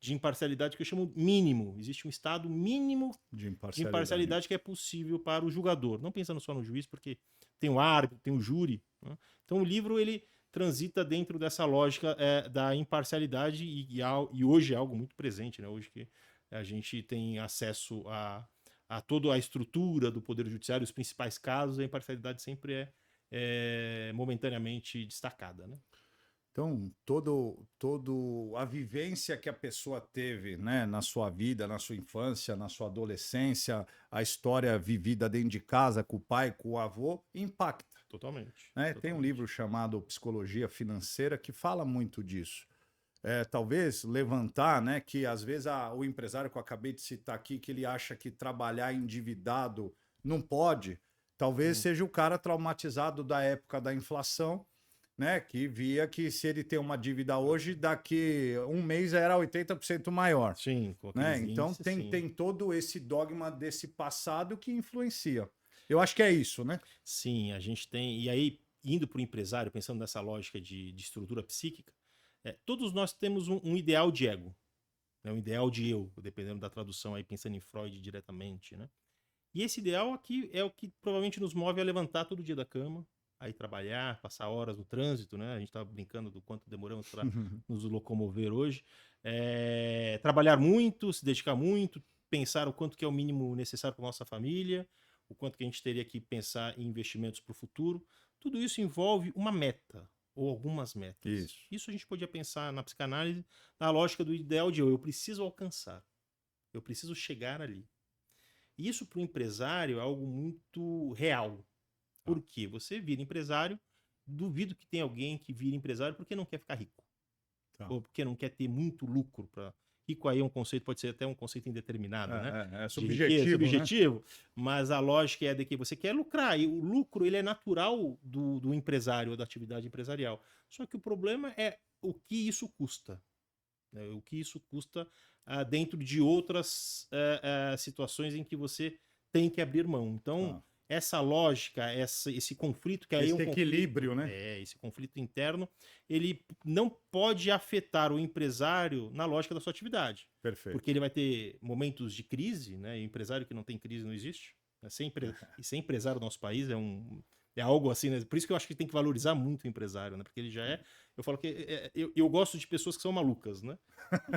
Speaker 1: de imparcialidade que eu chamo mínimo. Existe um estado mínimo de imparcialidade que é possível para o julgador. Não pensando só no juiz, porque tem o árbitro, tem o júri. Né? Então o livro ele transita dentro dessa lógica da imparcialidade e hoje é algo muito presente. Né? Hoje que a gente tem acesso a toda a estrutura do Poder Judiciário, os principais casos, a imparcialidade sempre é momentaneamente destacada. Né?
Speaker 2: Então, toda a vivência que a pessoa teve, né, na sua vida, na sua infância, na sua adolescência, a história vivida dentro de casa, com o pai, com o avô, impacta.
Speaker 1: Totalmente.
Speaker 2: Né? Tem um livro chamado Psicologia Financeira que fala muito disso. talvez levantar, né, que às vezes o empresário que eu acabei de citar aqui, que ele acha que trabalhar endividado não pode, talvez seja o cara traumatizado da época da inflação, né, que via que se ele tem uma dívida hoje, daqui um mês era 80% maior.
Speaker 1: Sim, com
Speaker 2: Né?
Speaker 1: aqueles
Speaker 2: Então
Speaker 1: índices, sim.
Speaker 2: tem todo esse dogma desse passado que influencia. Eu acho que é isso, né?
Speaker 1: Sim, a gente tem. E aí, indo para o empresário, pensando nessa lógica de estrutura psíquica, todos nós temos um ideal de ego, né? Um ideal de eu, dependendo da tradução, aí pensando em Freud diretamente, né? E esse ideal aqui é o que provavelmente nos move a levantar todo dia da cama, a ir trabalhar, passar horas no trânsito, né? A gente estava brincando do quanto demoramos para nos locomover hoje. Trabalhar muito, se dedicar muito, pensar o quanto que é o mínimo necessário para nossa família, o quanto que a gente teria que pensar em investimentos para o futuro. Tudo isso envolve uma meta, ou algumas metas. Isso a gente podia pensar na psicanálise, na lógica do ideal de eu preciso alcançar, eu preciso chegar ali. Isso para o empresário é algo muito real. Por quê? Você vira empresário, duvido que tenha alguém que vira empresário porque não quer ficar rico. Ou porque não quer ter muito lucro. Rico aí é um conceito, pode ser até um conceito indeterminado, né?
Speaker 2: É subjetivo,
Speaker 1: subjetivo,
Speaker 2: né?
Speaker 1: Mas a lógica é de que você quer lucrar. E o lucro ele é natural do empresário, da atividade empresarial. Só que o problema é o que isso custa. Né? O que isso custa dentro de outras situações em que você tem que abrir mão. Então, essa lógica, esse conflito que aí
Speaker 2: esse equilíbrio,
Speaker 1: conflito,
Speaker 2: né?
Speaker 1: Esse conflito interno, ele não pode afetar o empresário na lógica da sua atividade.
Speaker 2: Perfeito.
Speaker 1: Porque ele vai ter momentos de crise, né? E o empresário que não tem crise não existe. Né? Ser empresário no nosso país é algo assim, né? Por isso que eu acho que tem que valorizar muito o empresário, né? Porque ele já é. Eu falo que eu gosto de pessoas que são malucas, né?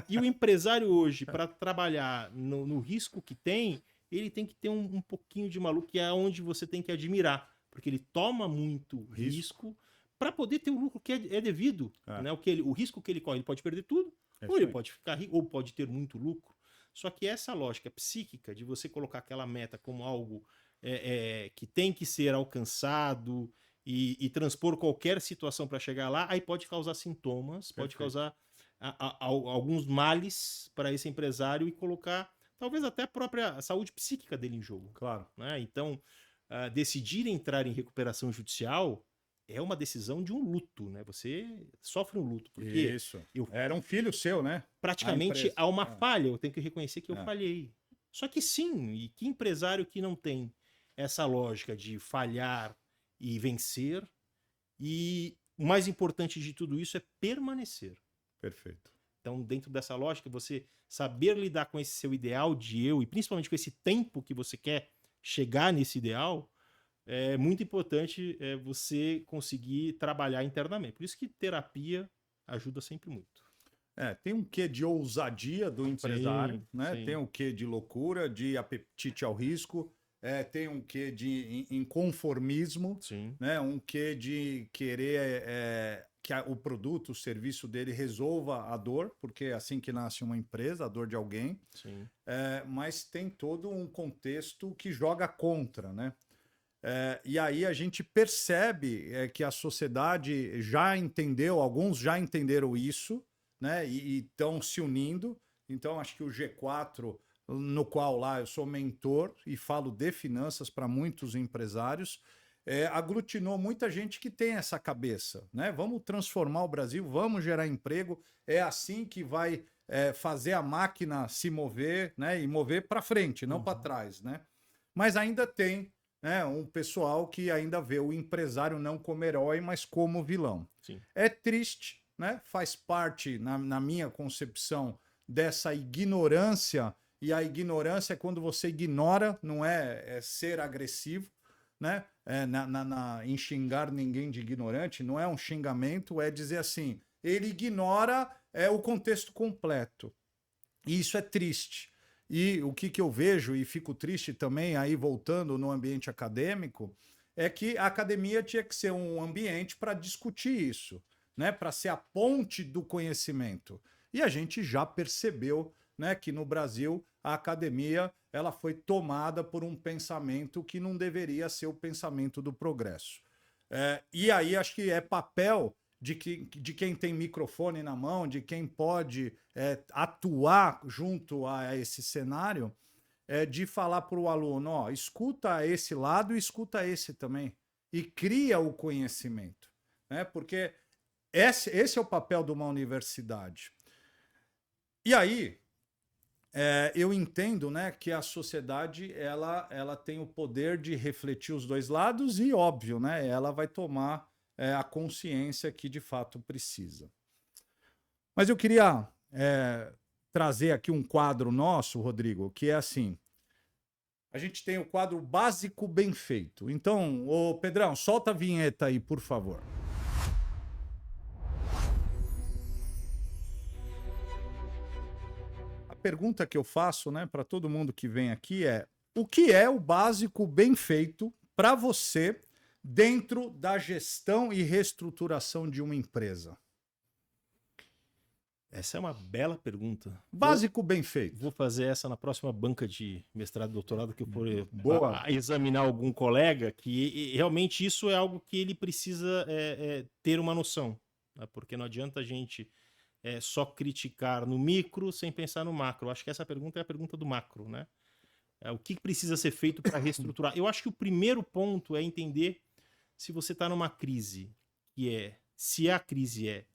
Speaker 1: E o empresário hoje, para trabalhar no risco que tem, ele tem que ter um pouquinho de maluco, que é onde você tem que admirar, porque ele toma muito risco para poder ter o lucro que é devido. Né? O risco que ele corre, ele pode perder tudo, ou ele pode ficar rico, ou pode ter muito lucro. Só que essa lógica psíquica de você colocar aquela meta como algo que tem que ser alcançado e transpor qualquer situação para chegar lá, aí pode causar sintomas, pode causar alguns males para esse empresário e colocar talvez até a própria saúde psíquica dele em jogo.
Speaker 2: Claro.
Speaker 1: Né? Então, decidir entrar em recuperação judicial é uma decisão de um luto, né? Você sofre um luto. Porque
Speaker 2: isso. Era um filho seu, né?
Speaker 1: Praticamente há uma falha, eu tenho que reconhecer que eu falhei. Só que sim, e que empresário que não tem essa lógica de falhar e vencer? E o mais importante de tudo isso é permanecer.
Speaker 2: Perfeito.
Speaker 1: Então, dentro dessa lógica, você saber lidar com esse seu ideal de eu, e principalmente com esse tempo que você quer chegar nesse ideal, é muito importante você conseguir trabalhar internamente. Por isso que terapia ajuda sempre muito.
Speaker 2: Tem um quê de ousadia do empresário,
Speaker 1: sim,
Speaker 2: né?
Speaker 1: Sim.
Speaker 2: Tem um quê de loucura, de apetite ao risco, tem um quê de inconformismo,
Speaker 1: Sim.
Speaker 2: né? Um quê de querer que o produto, o serviço dele resolva a dor, porque é assim que nasce uma empresa, a dor de alguém.
Speaker 1: Sim.
Speaker 2: Mas tem todo um contexto que joga contra, né? E aí a gente percebe que a sociedade já entendeu, alguns já entenderam isso, né? E estão se unindo. Então, acho que o G4, no qual lá eu sou mentor e falo de finanças para muitos empresários, aglutinou muita gente que tem essa cabeça, né? Vamos transformar o Brasil, vamos gerar emprego, é assim que vai fazer a máquina se mover, né? E mover para frente, não para trás, né? Mas ainda tem um pessoal que ainda vê o empresário não como herói, mas como vilão.
Speaker 1: Sim.
Speaker 2: É triste, né? Faz parte, na minha concepção, dessa ignorância, e a ignorância é quando você ignora, não é ser agressivo, né? Em xingar ninguém de ignorante, não é um xingamento, é dizer assim, ele ignora o contexto completo. E isso é triste. E o que eu vejo, e fico triste também, aí voltando no ambiente acadêmico, é que a academia tinha que ser um ambiente para discutir isso, né? Para ser a ponte do conhecimento. E a gente já percebeu, né, que no Brasil a academia ela foi tomada por um pensamento que não deveria ser o pensamento do progresso. E aí acho que é papel de quem tem microfone na mão, de quem pode atuar junto a esse cenário, de falar para o aluno, ó, escuta esse lado e escuta esse também. E cria o conhecimento. Né? Porque esse é o papel de uma universidade. E aí, eu entendo, né, que a sociedade ela tem o poder de refletir os dois lados e, óbvio, né, ela vai tomar a consciência que de fato precisa. Mas eu queria trazer aqui um quadro nosso, Rodrigo, que é assim. A gente tem o quadro básico bem feito. Então, ô Pedrão, solta a vinheta aí, por favor. A pergunta que eu faço, né, para todo mundo que vem aqui é: o que é o básico bem feito para você dentro da gestão e reestruturação de uma empresa?
Speaker 1: Essa é uma bela pergunta.
Speaker 2: Básico bem feito.
Speaker 1: Vou fazer essa na próxima banca de mestrado e doutorado que eu for
Speaker 2: Boa.
Speaker 1: examinar algum colega, que realmente isso é algo que ele precisa ter uma noção. Né? Porque não adianta a gente só criticar no micro sem pensar no macro. Eu acho que essa pergunta é a pergunta do macro. Né? O que precisa ser feito para reestruturar? Eu acho que o primeiro ponto é entender se você está numa crise, se a crise é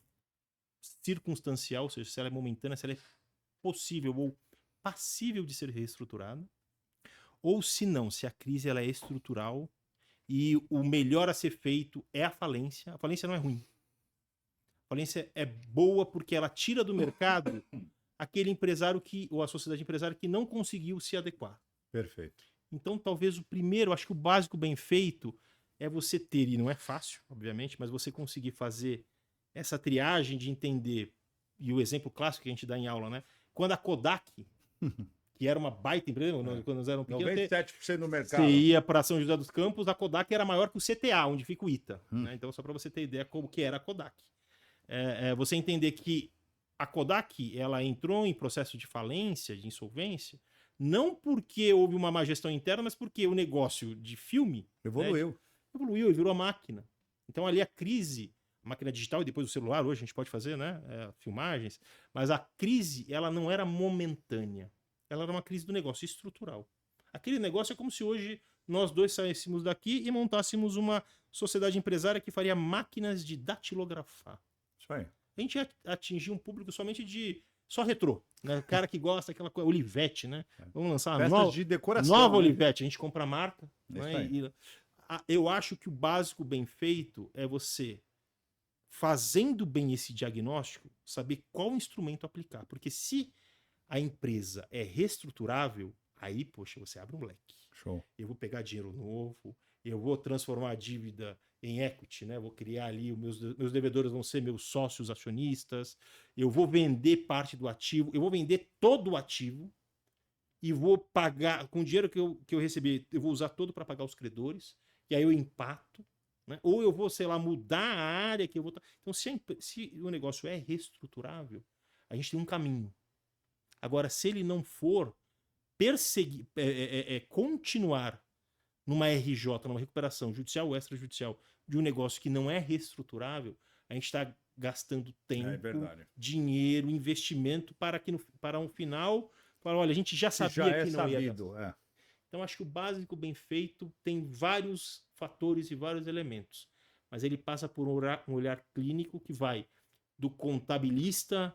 Speaker 1: circunstancial, ou seja, se ela é momentânea, se ela é possível ou passível de ser reestruturada, ou se não, se a crise ela é estrutural e o melhor a ser feito é a falência. A falência não é ruim. A falência é boa porque ela tira do mercado aquele empresário ou a sociedade empresária que não conseguiu se adequar.
Speaker 2: Perfeito.
Speaker 1: Então, talvez o primeiro, acho que o básico bem feito é você ter, e não é fácil, obviamente, mas você conseguir fazer essa triagem de entender, e o exemplo clássico que a gente dá em aula, né? Quando a Kodak, que era uma baita empresa, quando nós éramos pequenos,
Speaker 2: 97% no mercado.
Speaker 1: Você ia para São José dos Campos, a Kodak era maior que o CTA, onde fica o ITA. Né? Então, só para você ter ideia como que era a Kodak. Você entender que a Kodak ela entrou em processo de falência, de insolvência, não porque houve uma má gestão interna, mas porque o negócio de filme
Speaker 2: evoluiu.
Speaker 1: Evoluiu e virou máquina. Então, ali a crise, máquina digital e depois o celular, hoje a gente pode fazer, né, filmagens, mas a crise, ela não era momentânea. Ela era uma crise do negócio estrutural. Aquele negócio é como se hoje nós dois saíssemos daqui e montássemos uma sociedade empresária que faria máquinas de datilografar.
Speaker 2: Isso aí.
Speaker 1: A gente ia atingir um público somente de só retrô, né? O cara que gosta daquela coisa, Olivetti, né? Vamos lançar uma nova,
Speaker 2: de decoração,
Speaker 1: nova
Speaker 2: né?
Speaker 1: Olivetti, a gente compra a marca. Né? Eu acho que o básico bem feito é você, fazendo bem esse diagnóstico, saber qual instrumento aplicar. Porque se a empresa é reestruturável, aí, poxa, você abre um leque.
Speaker 2: Show.
Speaker 1: Eu vou pegar dinheiro novo, eu vou transformar a dívida em equity, né? Vou criar ali, meus devedores vão ser meus sócios acionistas, eu vou vender parte do ativo, eu vou vender todo o ativo e vou pagar, com o dinheiro que eu recebi, eu vou usar todo para pagar os credores, e aí eu empato, né? Ou eu vou, sei lá, mudar a área que eu vou... Então, se o negócio é reestruturável, a gente tem um caminho. Agora, se ele não for perseguir, continuar numa RJ, numa recuperação judicial ou extrajudicial de um negócio que não é reestruturável, a gente está gastando tempo, dinheiro, investimento para um final, para, olha, a gente já sabia que não ia dar. Então, acho que o básico bem feito tem vários fatores e vários elementos, mas ele passa por um olhar clínico que vai do contabilista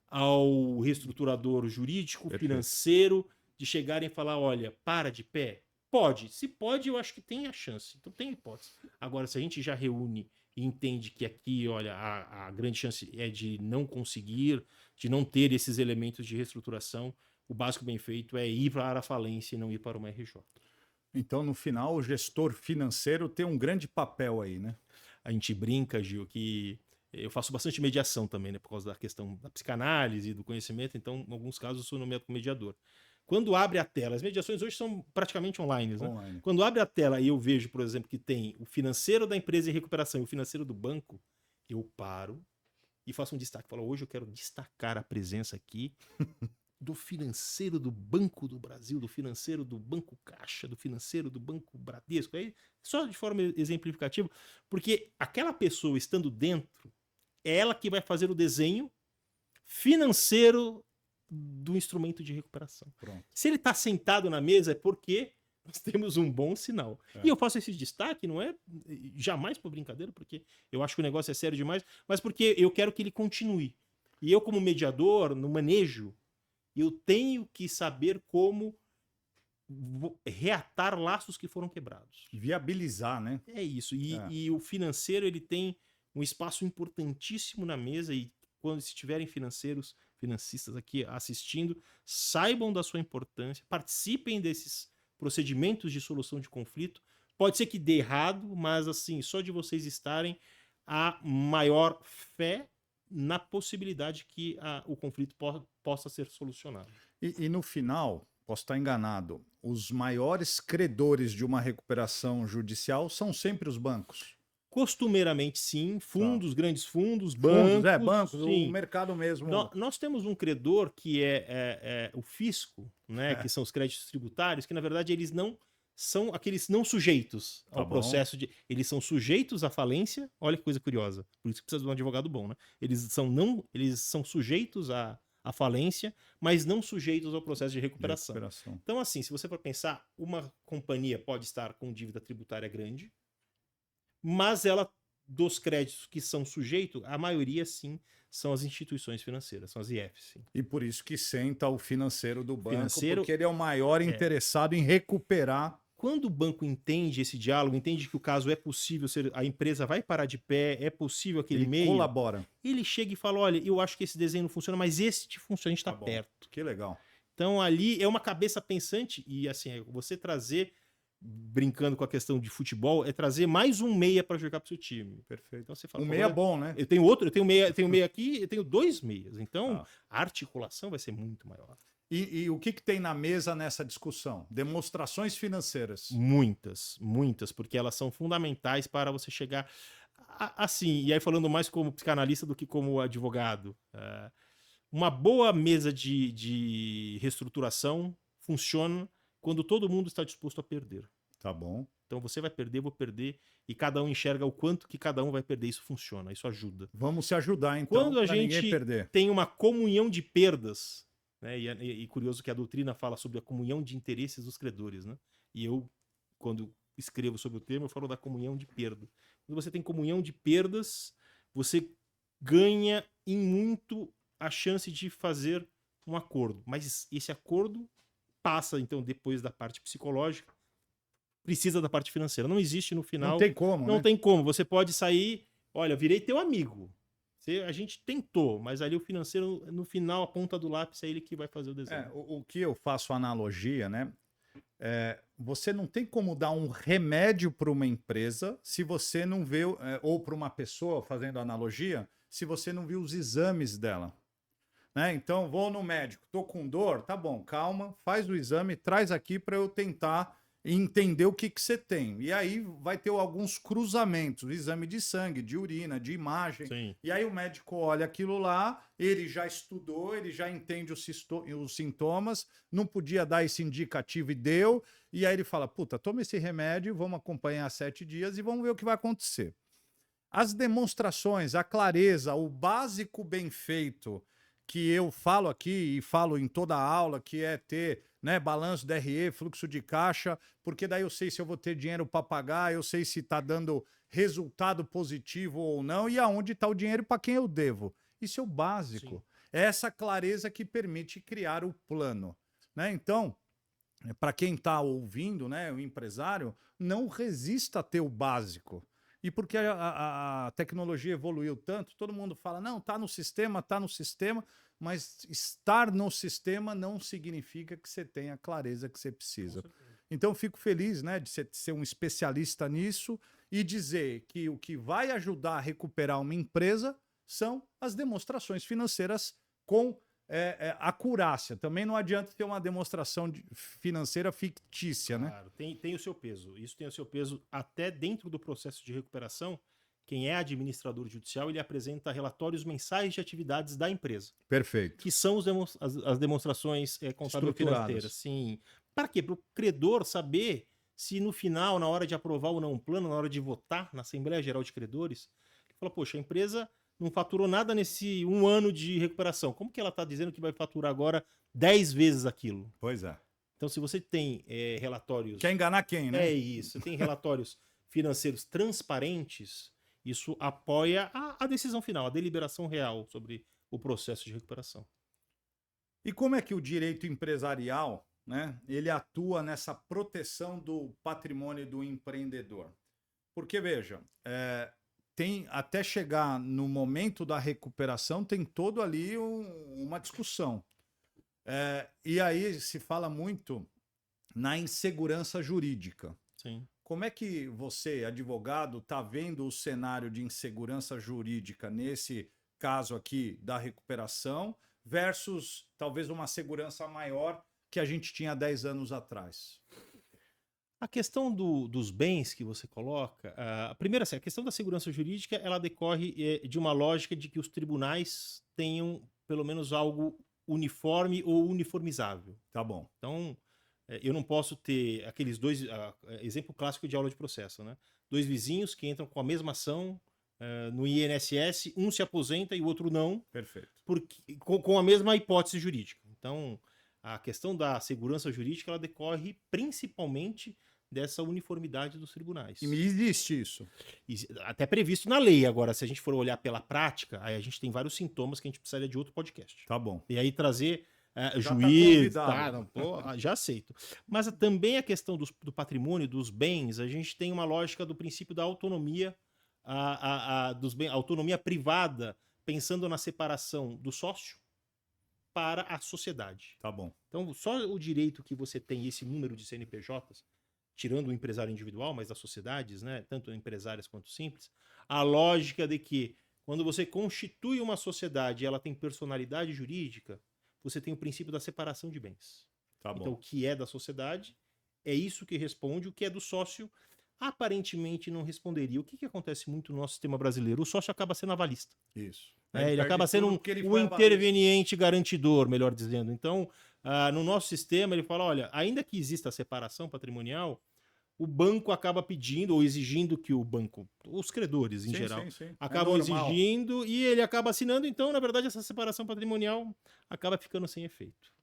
Speaker 1: ao reestruturador jurídico, financeiro, de chegarem e falar, olha, para de pé. Pode. Se pode, eu acho que tem a chance. Então tem hipótese. Agora, se a gente já reúne e entende que aqui, olha, a grande chance é de não conseguir, de não ter esses elementos de reestruturação, o básico bem feito é ir para a falência e não ir para uma RJ.
Speaker 2: Então, no final, o gestor financeiro tem um grande papel aí, né?
Speaker 1: A gente brinca, Gil, que eu faço bastante mediação também, né? Por causa da questão da psicanálise, do conhecimento. Então, em alguns casos, eu sou nomeado como mediador. Quando abre a tela, as mediações hoje são praticamente online, né? Quando abre a tela e eu vejo, por exemplo, que tem o financeiro da empresa em recuperação e o financeiro do banco, eu paro e faço um destaque. Falo, hoje eu quero destacar a presença aqui do financeiro do Banco do Brasil, do financeiro do Banco Caixa, do financeiro do Banco Bradesco. Aí, só de forma exemplificativa, porque aquela pessoa estando dentro, é ela que vai fazer o desenho financeiro do instrumento de recuperação.
Speaker 2: Pronto.
Speaker 1: Se ele está sentado na mesa é porque nós temos um bom sinal.
Speaker 2: É.
Speaker 1: E eu faço esse destaque, não é jamais por brincadeira, porque eu acho que o negócio é sério demais, mas porque eu quero que ele continue. E eu, como mediador, no manejo, eu tenho que saber como reatar laços que foram quebrados.
Speaker 2: Viabilizar, né?
Speaker 1: É isso. E o financeiro, ele tem um espaço importantíssimo na mesa, e quando se tiverem financistas aqui assistindo, saibam da sua importância, participem desses procedimentos de solução de conflito. Pode ser que dê errado, mas assim, só de vocês estarem, há maior fé na possibilidade que o conflito possa ser solucionado.
Speaker 2: E no final, posso estar enganado, os maiores credores de uma recuperação judicial são sempre os bancos.
Speaker 1: Costumeiramente, sim. Fundos, grandes fundos, bancos.
Speaker 2: Bancos,
Speaker 1: sim.
Speaker 2: o mercado mesmo.
Speaker 1: Nós temos um credor que é o fisco, né, que são os créditos tributários, que na verdade eles não são aqueles não sujeitos ao processo de... Eles são sujeitos à falência. Olha que coisa curiosa. Por isso que precisa de um advogado bom, né? Eles são sujeitos à falência, mas não sujeitos ao processo de recuperação. Então, assim, se você for pensar, uma companhia pode estar com dívida tributária grande, mas ela, dos créditos que são sujeitos, a maioria sim são as instituições financeiras, são as IFs. Sim.
Speaker 2: E por isso que senta o financeiro do banco, porque ele é o maior interessado em recuperar.
Speaker 1: Quando o banco entende esse diálogo, entende que o caso é possível, a empresa vai parar de pé, é possível aquele meio...
Speaker 2: Ele colabora.
Speaker 1: Ele chega e fala, olha, eu acho que esse desenho não funciona, mas este funciona, a gente está perto.
Speaker 2: Que legal.
Speaker 1: Então ali é uma cabeça pensante e assim, você trazer... brincando com a questão de futebol, é trazer mais um meia para jogar pro seu time.
Speaker 2: Perfeito.
Speaker 1: Então você fala,
Speaker 2: um meia bom, né?
Speaker 1: Eu tenho meia aqui, eu tenho 2 meias. Então a articulação vai ser muito maior.
Speaker 2: E o que tem na mesa nessa discussão? Demonstrações financeiras.
Speaker 1: Muitas, porque elas são fundamentais para você chegar assim, e aí falando mais como psicanalista do que como advogado. Uma boa mesa de reestruturação funciona quando todo mundo está disposto a perder.
Speaker 2: Tá bom.
Speaker 1: Então você vai perder, vou perder, e cada um enxerga o quanto que cada um vai perder. Isso funciona, isso ajuda.
Speaker 2: Vamos se ajudar, então,
Speaker 1: quando a gente tem uma comunhão de perdas, né, e curioso que a doutrina fala sobre a comunhão de interesses dos credores, né? E eu, quando escrevo sobre o tema, eu falo da comunhão de perda. Quando você tem comunhão de perdas, você ganha em muito a chance de fazer um acordo. Mas esse acordo passa, então, depois da parte psicológica, precisa da parte financeira. Não existe no final.
Speaker 2: Não tem como,
Speaker 1: Não tem como. Você pode sair, olha, virei teu amigo. A gente tentou, mas ali o financeiro, no final, a ponta do lápis é ele que vai fazer o desenho.
Speaker 2: O que eu faço analogia, né? Você não tem como dar um remédio para uma empresa se você não vê, ou para uma pessoa, fazendo analogia, se você não viu os exames dela. Né? Então, vou no médico, tô com dor, tá bom, calma, faz o exame, traz aqui para eu tentar entender o que você tem. E aí vai ter alguns cruzamentos, exame de sangue, de urina, de imagem.
Speaker 1: Sim.
Speaker 2: E aí o médico olha aquilo lá, ele já estudou, ele já entende os sintomas, não podia dar esse indicativo e deu. E aí ele fala, puta, toma esse remédio, vamos acompanhar 7 dias e vamos ver o que vai acontecer. As demonstrações, a clareza, o básico bem feito que eu falo aqui e falo em toda a aula, que é ter, né, balanço DRE, fluxo de caixa, porque daí eu sei se eu vou ter dinheiro para pagar, eu sei se está dando resultado positivo ou não, e aonde está o dinheiro para quem eu devo. Isso é o básico. Sim. É essa clareza que permite criar o plano. Né? Então, para quem está ouvindo, né, o empresário, não resista a ter o básico. E porque a tecnologia evoluiu tanto, todo mundo fala, não, tá no sistema, mas estar no sistema não significa que você tenha a clareza que você precisa. Então, fico feliz, né, de ser um especialista nisso e dizer que o que vai ajudar a recuperar uma empresa são as demonstrações financeiras com acurácia. Também não adianta ter uma demonstração financeira fictícia, né?
Speaker 1: Claro, tem o seu peso. Isso tem o seu peso até dentro do processo de recuperação. Quem é administrador judicial, ele apresenta relatórios mensais de atividades da empresa.
Speaker 2: Perfeito.
Speaker 1: Que são as demonstrações contábil-financeiras. Sim. Para quê? Para o credor saber se no final, na hora de aprovar ou não um plano, na hora de votar na Assembleia Geral de Credores, ele fala, poxa, a empresa não faturou nada nesse 1 ano de recuperação. Como que ela está dizendo que vai faturar agora 10 vezes aquilo?
Speaker 2: Pois é.
Speaker 1: Então, se você tem relatórios...
Speaker 2: Quer enganar quem, né?
Speaker 1: É isso. Você tem relatórios financeiros transparentes, isso apoia a decisão final, a deliberação real sobre o processo de recuperação.
Speaker 2: E como é que o direito empresarial, né, ele atua nessa proteção do patrimônio do empreendedor? Porque, veja, tem até chegar no momento da recuperação, tem todo ali uma discussão. E aí se fala muito na insegurança jurídica.
Speaker 1: Sim.
Speaker 2: Como é que você, advogado, está vendo o cenário de insegurança jurídica nesse caso aqui da recuperação versus talvez uma segurança maior que a gente tinha 10 anos atrás?
Speaker 1: A questão dos bens que você coloca, primeiro assim, a questão da segurança jurídica, ela decorre de uma lógica de que os tribunais tenham pelo menos algo uniforme ou uniformizável.
Speaker 2: Tá bom.
Speaker 1: Então, eu não posso ter aqueles dois, exemplo clássico de aula de processo, né? 2 vizinhos que entram com a mesma ação no INSS, um se aposenta e o outro não.
Speaker 2: Perfeito.
Speaker 1: Com a mesma hipótese jurídica. Então, a questão da segurança jurídica, ela decorre principalmente dessa uniformidade dos tribunais.
Speaker 2: E existe isso.
Speaker 1: Até previsto na lei. Agora, se a gente for olhar pela prática, aí a gente tem vários sintomas que a gente precisaria de outro podcast.
Speaker 2: Tá bom.
Speaker 1: E aí trazer
Speaker 2: juiz,
Speaker 1: já aceito. Mas também a questão do patrimônio, dos bens, a gente tem uma lógica do princípio da autonomia, dos bens, autonomia privada, pensando na separação do sócio para a sociedade.
Speaker 2: Tá bom.
Speaker 1: Então, só o direito que você tem esse número de CNPJs, tirando o empresário individual, mas das sociedades, né, tanto empresárias quanto simples, a lógica de que quando você constitui uma sociedade e ela tem personalidade jurídica, você tem o princípio da separação de bens.
Speaker 2: Tá bom.
Speaker 1: Então, o que é da sociedade é isso que responde, o que é do sócio aparentemente não responderia. O que acontece muito no nosso sistema brasileiro? O sócio acaba sendo avalista.
Speaker 2: Isso.
Speaker 1: Ele acaba sendo um interveniente garantidor, melhor dizendo. Então, no nosso sistema, ele fala, olha, ainda que exista a separação patrimonial, o banco acaba pedindo ou exigindo que o banco, os credores em geral, acabam exigindo e ele acaba assinando. Então, na verdade, essa separação patrimonial acaba ficando sem efeito.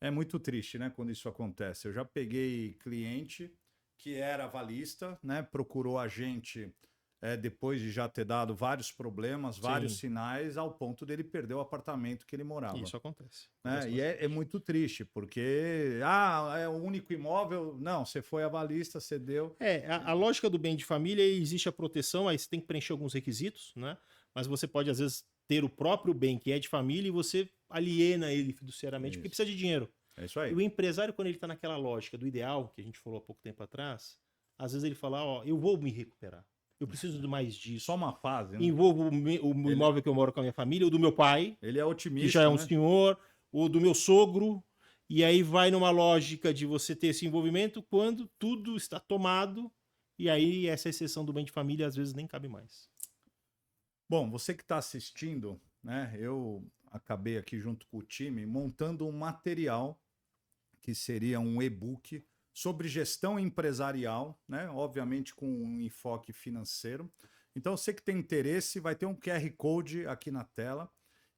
Speaker 2: É muito triste, né, quando isso acontece. Eu já peguei cliente que era avalista, né, procurou a gente depois de já ter dado vários problemas, vários sinais, ao ponto dele perder o apartamento que ele morava.
Speaker 1: Isso acontece.
Speaker 2: E é muito triste, porque é o único imóvel. Não, você foi avalista, você deu.
Speaker 1: A lógica do bem de família, existe a proteção, aí você tem que preencher alguns requisitos, né? Mas você pode, às vezes, ter o próprio bem que é de família e você aliena ele fiduciariamente porque precisa de dinheiro.
Speaker 2: É isso aí.
Speaker 1: E o empresário, quando ele está naquela lógica do ideal, que a gente falou há pouco tempo atrás, às vezes ele fala, ó, eu vou me recuperar. Eu preciso de mais disso.
Speaker 2: Só uma fase, né?
Speaker 1: Envolvo o imóvel que eu moro com a minha família, o do meu pai.
Speaker 2: Ele é otimista,
Speaker 1: que já é um senhor, o do meu sogro. E aí vai numa lógica de você ter esse envolvimento quando tudo está tomado. E aí essa exceção do bem de família às vezes nem cabe mais.
Speaker 2: Bom, você que está assistindo, né? Eu acabei aqui junto com o time montando um material que seria um e-book sobre gestão empresarial, né? Obviamente com um enfoque financeiro. Então, você que tem interesse, vai ter um QR Code aqui na tela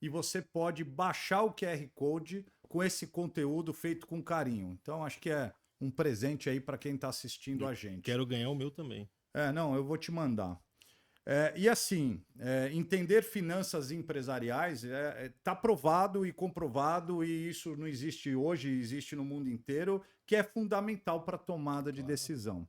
Speaker 2: e você pode baixar o QR Code com esse conteúdo feito com carinho. Então, acho que é um presente aí para quem está assistindo a gente.
Speaker 1: Quero ganhar o meu também.
Speaker 2: Não, eu vou te mandar. E assim, entender finanças empresariais está provado e comprovado, e isso não existe hoje, existe no mundo inteiro, que é fundamental para a tomada de decisão.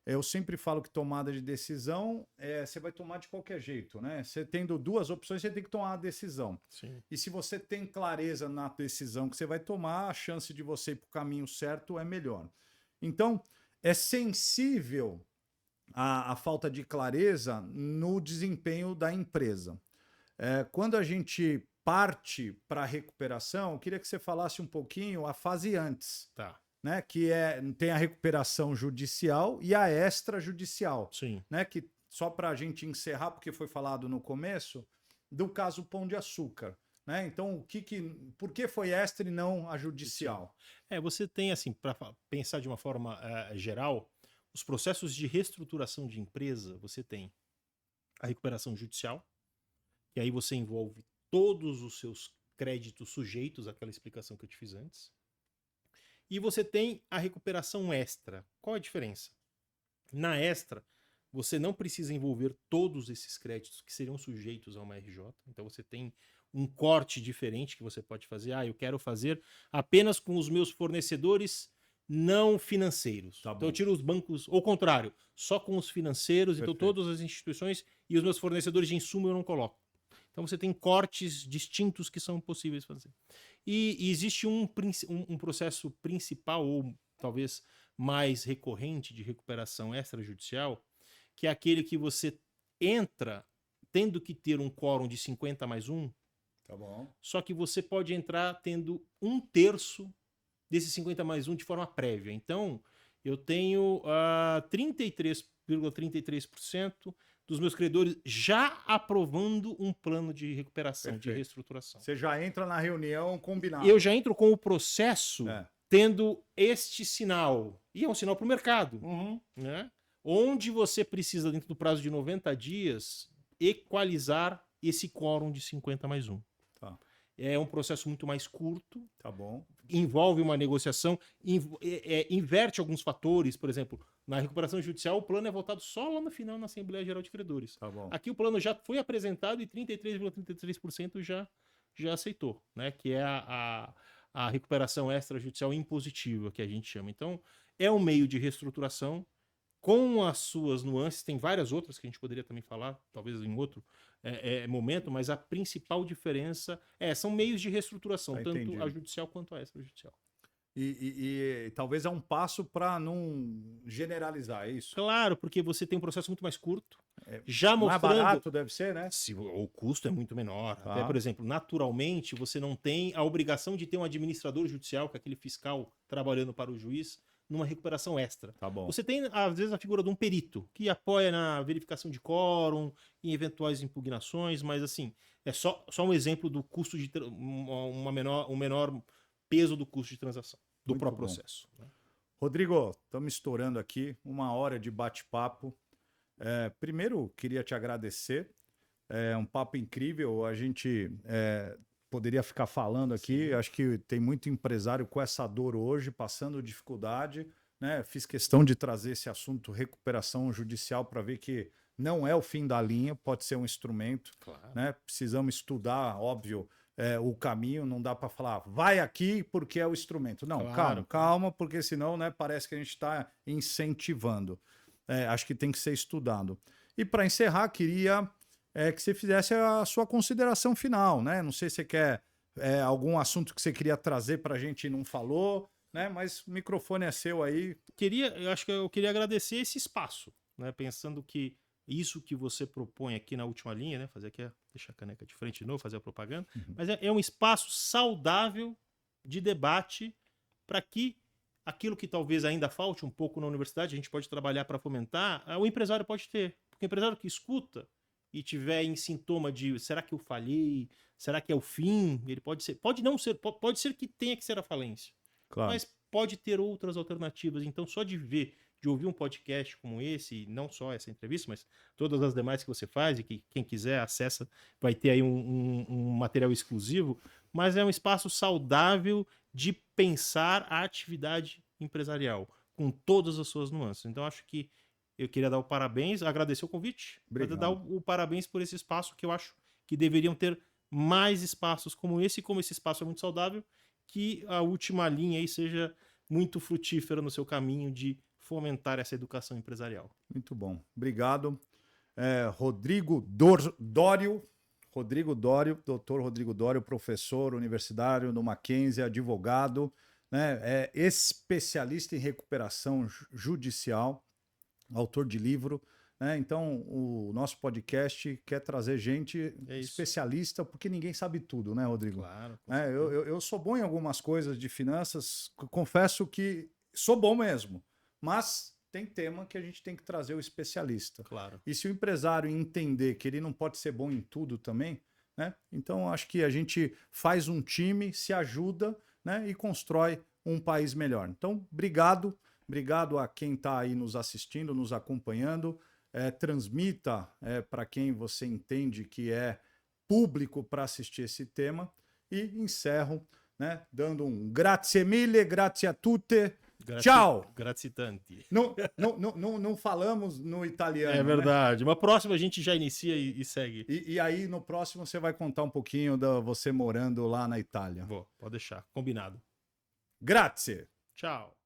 Speaker 2: Eu sempre falo que tomada de decisão você vai tomar de qualquer jeito, né? Você tendo 2 opções, você tem que tomar a decisão.
Speaker 1: Sim.
Speaker 2: E se você tem clareza na decisão que você vai tomar, a chance de você ir para o caminho certo é melhor. Então, é sensível a falta de clareza no desempenho da empresa. Quando a gente parte para a recuperação, eu queria que você falasse um pouquinho a fase antes.
Speaker 1: Tá.
Speaker 2: Né, que tem a recuperação judicial e a extrajudicial.
Speaker 1: Sim.
Speaker 2: Né, que só para a gente encerrar, porque foi falado no começo, do caso Pão de Açúcar. Né? Então, por que foi extra e não a judicial?
Speaker 1: Você tem, assim, para pensar de uma forma geral, os processos de reestruturação de empresa, você tem a recuperação judicial, que aí você envolve todos os seus créditos sujeitos àquela explicação que eu te fiz antes. E você tem a recuperação extra. Qual a diferença? Na extra, você não precisa envolver todos esses créditos que seriam sujeitos a uma RJ. Então você tem um corte diferente que você pode fazer. Eu quero fazer apenas com os meus fornecedores não financeiros.
Speaker 2: Tá
Speaker 1: então eu
Speaker 2: bom.
Speaker 1: tiro os bancos, ou contrário, só com os financeiros.
Speaker 2: Perfeito.
Speaker 1: Então todas as instituições e os meus fornecedores de insumo eu não coloco. Então você tem cortes distintos que são possíveis de fazer. E existe um processo principal, ou talvez mais recorrente, de recuperação extrajudicial, que é aquele que você entra tendo que ter um quórum de 50 mais 1,
Speaker 2: Tá bom.
Speaker 1: só que você pode entrar tendo 1/3 desses 50 mais 1 de forma prévia. Então, eu tenho 33,33% dos meus credores já aprovando um plano de recuperação,
Speaker 2: Perfeito.
Speaker 1: de reestruturação.
Speaker 2: Você já entra na reunião combinado.
Speaker 1: Eu já entro com o processo tendo este sinal. E é um sinal para o mercado.
Speaker 2: Uhum.
Speaker 1: Né? Onde você precisa, dentro do prazo de 90 dias, equalizar esse quórum de 50 mais 1.
Speaker 2: Tá.
Speaker 1: É um processo muito mais curto.
Speaker 2: Tá bom.
Speaker 1: Envolve uma negociação, inverte alguns fatores. Por exemplo, na recuperação judicial, o plano é votado só lá no final, na Assembleia Geral de Credores.
Speaker 2: Tá bom.
Speaker 1: Aqui o plano já foi apresentado e 33,33% já aceitou, né? Que é a recuperação extrajudicial impositiva, que a gente chama. Então, é um meio de reestruturação com as suas nuances. Tem várias outras que a gente poderia também falar, talvez em outro momento, mas a principal diferença são meios de reestruturação, tanto
Speaker 2: entendido.
Speaker 1: a judicial quanto a extrajudicial.
Speaker 2: E talvez é um passo para não generalizar, é isso?
Speaker 1: Claro, porque você tem um processo muito mais curto, já
Speaker 2: Mais
Speaker 1: mostrando...
Speaker 2: barato deve ser, né?
Speaker 1: O custo é muito menor.
Speaker 2: Tá.
Speaker 1: Até, por exemplo, naturalmente, você não tem a obrigação de ter um administrador judicial, que é aquele fiscal trabalhando para o juiz, numa recuperação extra.
Speaker 2: Tá bom.
Speaker 1: Você tem, às vezes, a figura de um perito, que apoia na verificação de quórum, em eventuais impugnações, mas, assim, é só um exemplo do custo de... um menor peso do custo de transação, do
Speaker 2: Muito
Speaker 1: próprio
Speaker 2: bom.
Speaker 1: processo. Né?
Speaker 2: Rodrigo, estamos estourando aqui 1 hora de bate-papo. Primeiro, queria te agradecer. É um papo incrível. A gente poderia ficar falando aqui.
Speaker 1: Sim.
Speaker 2: Acho que tem muito empresário com essa dor hoje, passando dificuldade. Né? Fiz questão de trazer esse assunto recuperação judicial para ver que não é o fim da linha, pode ser um instrumento.
Speaker 1: Claro.
Speaker 2: Né? Precisamos estudar, óbvio, o caminho. Não dá para falar, vai aqui porque é o instrumento. Não,
Speaker 1: Claro.
Speaker 2: calma, porque senão, né, parece que a gente está incentivando. Acho que tem que ser estudado. E para encerrar, queria que você fizesse a sua consideração final, né? Não sei se você quer algum assunto que você queria trazer para a gente e não falou, né? Mas o microfone é seu aí.
Speaker 1: Eu queria agradecer esse espaço, né? Pensando que isso que você propõe aqui na última linha, né? Fazer aqui, deixar a caneca de frente de novo, fazer a propaganda, mas é um espaço saudável de debate para que aquilo que talvez ainda falte um pouco na universidade, a gente pode trabalhar para fomentar, o empresário pode ter. Porque o empresário que escuta e tiver em sintoma de será que eu falhei? Será que é o fim? Ele pode ser, pode ser que tenha que ser a falência.
Speaker 2: Claro.
Speaker 1: Mas pode ter outras alternativas. Então, só de ouvir um podcast como esse, e não só essa entrevista, mas todas as demais que você faz, e que quem quiser acessa, vai ter aí um material exclusivo, mas é um espaço saudável de pensar a atividade empresarial, com todas as suas nuances. Então, acho que eu queria dar o parabéns, agradecer o convite, mas dar o parabéns por esse espaço, que eu acho que deveriam ter mais espaços como esse, e como esse espaço é muito saudável, que a última linha aí seja muito frutífera no seu caminho de fomentar essa educação empresarial.
Speaker 2: Muito bom. Obrigado. Rodrigo Dório, doutor Rodrigo Dório, professor universitário no Mackenzie, advogado, né? Especialista em recuperação judicial, autor de livro. Né? Então, o nosso podcast quer trazer gente especialista, porque ninguém sabe tudo, né, Rodrigo?
Speaker 1: Claro.
Speaker 2: Eu sou bom em algumas coisas de finanças, confesso que sou bom mesmo, mas tem tema que a gente tem que trazer o especialista.
Speaker 1: Claro.
Speaker 2: E se o empresário entender que ele não pode ser bom em tudo também, né? Então acho que a gente faz um time, se ajuda, né? E constrói um país melhor. Então, obrigado a quem está aí nos assistindo, nos acompanhando. Transmita para quem você entende que público para assistir esse tema. E encerro, né, dando um grazie mille, grazie a tutte. Tchau!
Speaker 1: Grazie tanti.
Speaker 2: Não falamos no italiano.
Speaker 1: É verdade.
Speaker 2: Né?
Speaker 1: Uma próxima a gente já inicia e segue.
Speaker 2: E aí, no próximo, você vai contar um pouquinho você morando lá na Itália.
Speaker 1: Vou, pode deixar. Combinado.
Speaker 2: Grazie!
Speaker 1: Tchau.